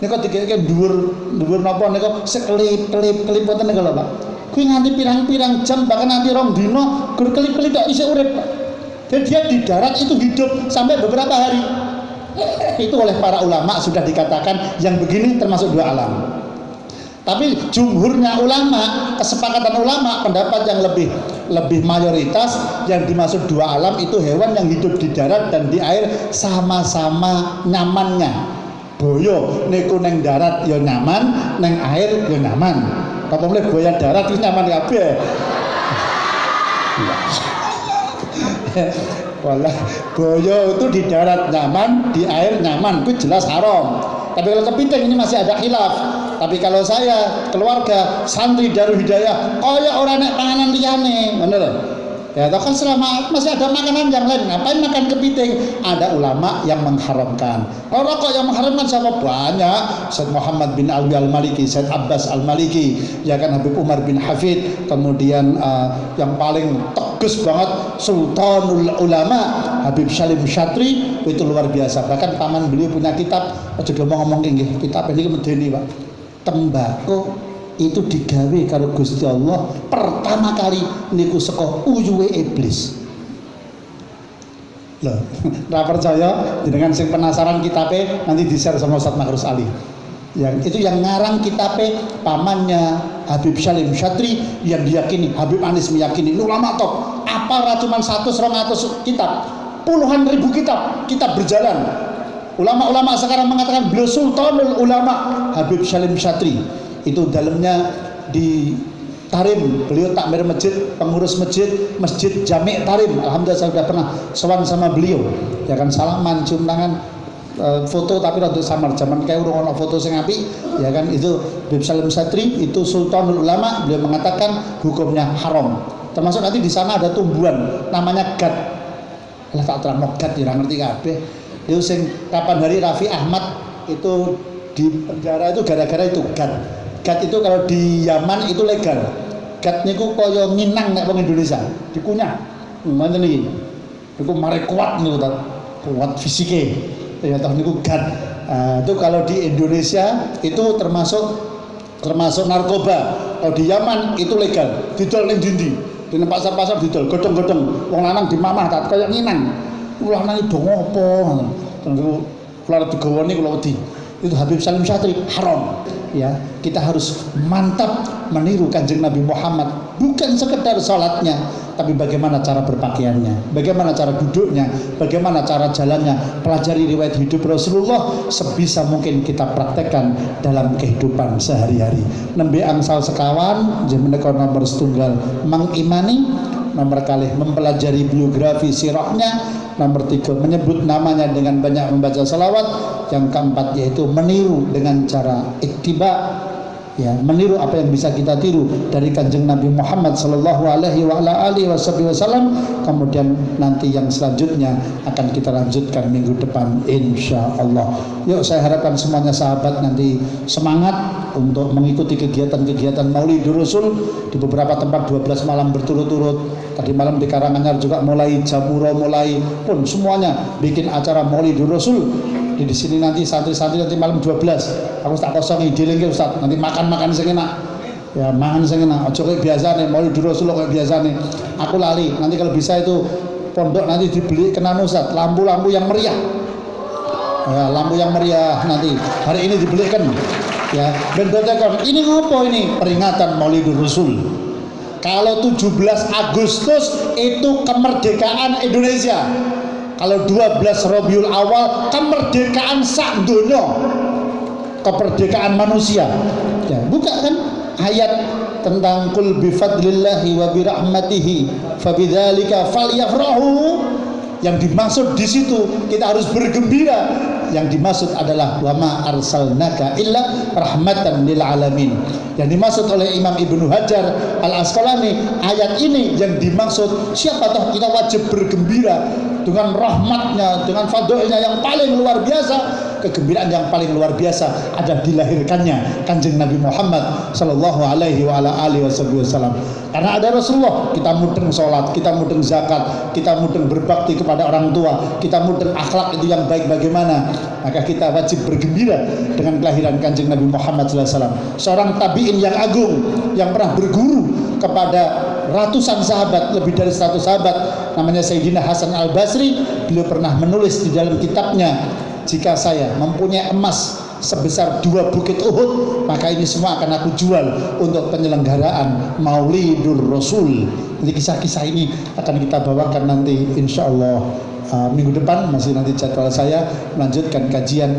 Niku dikeke dhuwur napa niku sekelip-kelip wonten niku lho Pak. Kuwi nganti pirang-pirang jam bahkan nanti 2 dina gur kelip-kelip kok isih urip Pak. Dan dia di darat itu hidup sampai beberapa hari. Itu oleh para ulama sudah dikatakan yang begini termasuk dua alam. Tapi jumhurnya ulama, kesepakatan ulama, pendapat yang lebih mayoritas yang dimaksud dua alam itu hewan yang hidup di darat dan di air sama-sama nyamannya. Boyo niku neng darat ya nyaman, neng air ya nyaman. Kalau boleh boya darat itu nyaman kabeh. Walah, boyo itu di darat nyaman, di air nyaman, itu jelas haram. Tapi kalau kepiting ini masih ada khilaf. Tapi kalau saya, keluarga, santri Darul Hidayah, kaya orang nek panganan liyane, bener. Ya, kan selama masih ada makanan yang lain, ngapain makan kepiting? Ada ulama yang mengharamkan. Kalau rokok yang mengharamkan siapa? Banyak. Syed Muhammad bin Alwi Al-Maliki, Syed Abbas Al-Maliki, ya kan Habib Umar bin Hafid, kemudian yang paling tegas banget Sultanul Ulama Habib Salim Syatri, itu luar biasa. Bahkan paman beliau punya kitab, aja ngomong nggih, kitab ini medeni, Pak. Tembakau itu digawe karo Gusti Allah pertama kali niku saka uyuhe iblis. Loh, ra percaya dengan sing penasaran kitabe nanti di-share sama Ustaz Makrus Ali. Yang itu yang ngarang kitabe pamannya Habib Salim Syatri yang diyakini Habib Anis meyakini ini ulama top. Apa cuma 100-200 kitab, puluhan ribu kitab berjalan. Ulama-ulama sekarang mengatakan beliau Sultanul Ulama Habib Salim Syatri. Itu dalamnya di Tarim, beliau takmir masjid, pengurus masjid Jami' Tarim. Alhamdulillah saya sudah pernah sowan sama beliau. Ya kan salaman, cium tangan, foto tapi untuk samar zaman kayak urung ono foto sing apik, ya kan itu Habib Salim Syatri itu Sultanul Ulama, beliau mengatakan hukumnya haram. Termasuk nanti di sana ada tumbuhan namanya gat. Lah tak terang gat ya ngerti kabeh. Itu sing kapan hari Raffi Ahmad itu di penjara itu gara-gara itu gat. Gat itu kalau di Yaman itu legal. Gat niku kaya nginang nek wong Indonesia, dikunyah. Ngoten iki. Niku mare kuat niku kuat fisike. Ya toh niku gat. Itu kalau di Indonesia itu termasuk narkoba. Kalau di Yaman itu legal. Didol ning ndi-ndi. Di pasar-pasar didol godhong-godhong. Wong lanang dimamah tak kaya nginang. Ulah nang do ngopo. Terus kula digawani kula wedi. Itu Habib Salim Syatri haram. Ya, kita harus mantap meniru Kanjeng Nabi Muhammad, bukan sekedar sholatnya, tapi bagaimana cara berpakaiannya, bagaimana cara duduknya, bagaimana cara jalannya. Pelajari riwayat hidup Rasulullah sebisa mungkin kita praktekkan dalam kehidupan sehari-hari. Nembe angsal sekawan menika nomor setunggal mengimani, nomor kalih mempelajari biografi sirahnya, nomor 3 menyebut namanya dengan banyak membaca salawat, yang keempat yaitu meniru dengan cara ittiba, ya, meniru apa yang bisa kita tiru dari Kanjeng Nabi Muhammad sallallahu alaihi wasallam. Kemudian nanti yang selanjutnya akan kita lanjutkan minggu depan insyaallah. Yuk, saya harapkan semuanya sahabat nanti semangat untuk mengikuti kegiatan-kegiatan Maulidur Rasul di beberapa tempat 12 malam berturut-turut. Tadi malam di Karanganyar juga mulai Jamuro, mulai pun semuanya bikin acara Maulidur Rasul. Di sini nanti santri-santri nanti malam 12. Aku tak kosong ide lagi Ustaz. Nanti makan sing enak. Ya, makan sing enak. Aja kayak biasane Maulidur Rasul kayak biasane. Aku lali. Nanti kalau bisa itu pondok nanti dibeli kenan Ustaz, lampu-lampu yang meriah. Ya, lampu yang meriah nanti. Hari ini dibelikan. Ya, ben dotekan. Ini ngopo ini? Peringatan Maulidur Rasul. Kalau 17 Agustus itu kemerdekaan Indonesia. Kalau 12 Rabiul Awal kemerdekaan sak donya, kemerdekaan manusia. Ya, buka kan ayat tentang kul bi fadlillahi wa bi rahmatihi fabidzalika falyafrahu. Yang dimaksud di situ kita harus bergembira. Yang dimaksud adalah wa ma arsalnaka illa rahmatan lil alamin. Yang dimaksud oleh Imam Ibnu Hajar Al Asqalani, ayat ini yang dimaksud siapa toh kita wajib bergembira dengan rahmatnya, dengan fadlnya yang paling luar biasa. Kegembiraan yang paling luar biasa ada dilahirkannya Kanjeng Nabi Muhammad sallallahu alaihi wasallam. Karena ada Rasulullah, kita mudeng sholat, kita mudeng zakat, kita mudeng berbakti kepada orang tua, kita mudeng akhlak itu yang baik bagaimana. Maka kita wajib bergembira dengan kelahiran Kanjeng Nabi Muhammad sallallahu alaihi wasallam, seorang tabi'in yang agung yang pernah berguru kepada ratusan sahabat, lebih dari 100 sahabat, namanya Sayyidina Hasan Al-Basri. Beliau pernah menulis di dalam kitabnya, jika saya mempunyai emas sebesar 2 bukit Uhud, maka ini semua akan aku jual untuk penyelenggaraan Maulidur Rasul. Jadi kisah-kisah ini akan kita bawakan nanti insya Allah minggu depan. Masih nanti jadwal saya melanjutkan kajian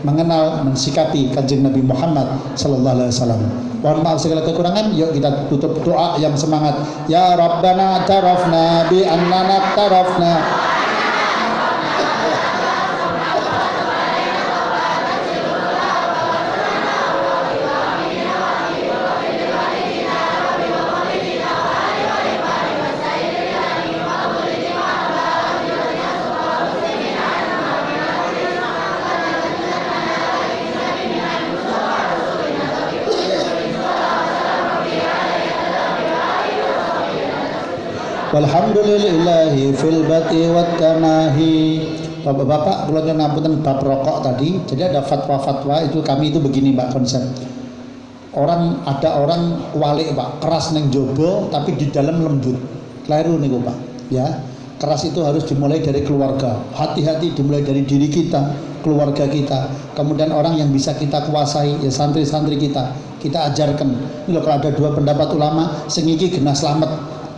mengenal, mensikapi Kanjeng Nabi Muhammad sallallahu alaihi wasallam. Mohon maaf segala kekurangan. Yuk kita tutup doa yang semangat. Ya Rabbana tarafna bi annana tarafna. Walhamdulillahi fil bati wat tanahi. Bapak-bapak, kula nyuwun ngapunten bab rokok tadi. Jadi ada fatwa-fatwa itu, kami itu begini Pak konsep. Ada orang walik Pak, keras neng jobo tapi di dalam lembut. Keliru niku Pak. Ya. Keras itu harus dimulai dari keluarga. Hati-hati dimulai dari diri kita, keluarga kita. Kemudian orang yang bisa kita kuasai, ya santri-santri kita. Kita ajarkan. Ini loh, kalau ada 2 pendapat ulama, sing iki genah slamet.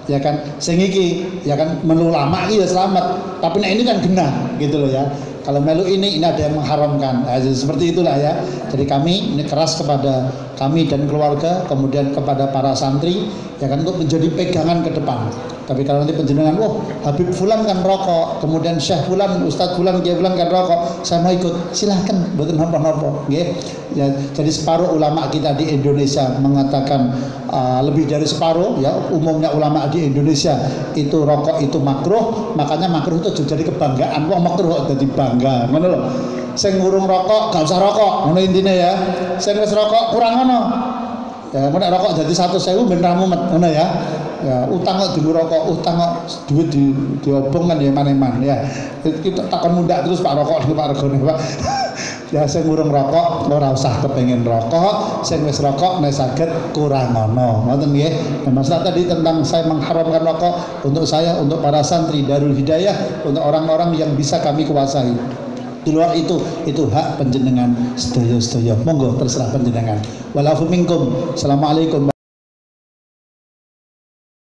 Ya kan, sing iki ya kan melu lama iki ya selamat, tapi nah ini kan genah gitu loh ya. Kalau melu ini ada yang mengharamkan. Seperti itulah ya. Jadi kami ini keras kepada kami dan keluarga, kemudian kepada para santri ya kan, untuk menjadi pegangan ke depan. Tapi kalau nanti penjenengan, Habib Fulan kan rokok, kemudian Syekh Fulan, Ustadz Fulan, Kiai Fulan kan rokok, saya mau ikut, silahkan, betul nopo-nopo. Ya, jadi separuh ulama kita di Indonesia mengatakan lebih dari separuh, ya umumnya ulama di Indonesia itu rokok itu makruh, makanya makruh itu jadi kebanggaan. Wong makruh jadi bangga, ngono lho. Sing ngurung rokok gak usah rokok, ngono intine ya. Sing wis rokok kurang ngono. Ya, nek rokok jadi 100.000 ben ra mumet, ngono ya. Ya, utang kok dulu rokok, utang kok duit diobong kan ya maneman ya. Kita takon mundak terus Pak rokok Pak regone Pak. Ya sing ngurung rokok ora usah kepengen rokok, sing wis rokok nek saged kurang ngono. Ngoten nggih. Nah, masalah tadi tentang saya mengharamkan rokok untuk saya, untuk para santri Darul Hidayah, untuk orang-orang yang bisa kami kuasai. Di luar itu hak panjenengan sedaya-sedaya. Monggo terserah panjenengan. Walafu minkum. Assalamualaikum.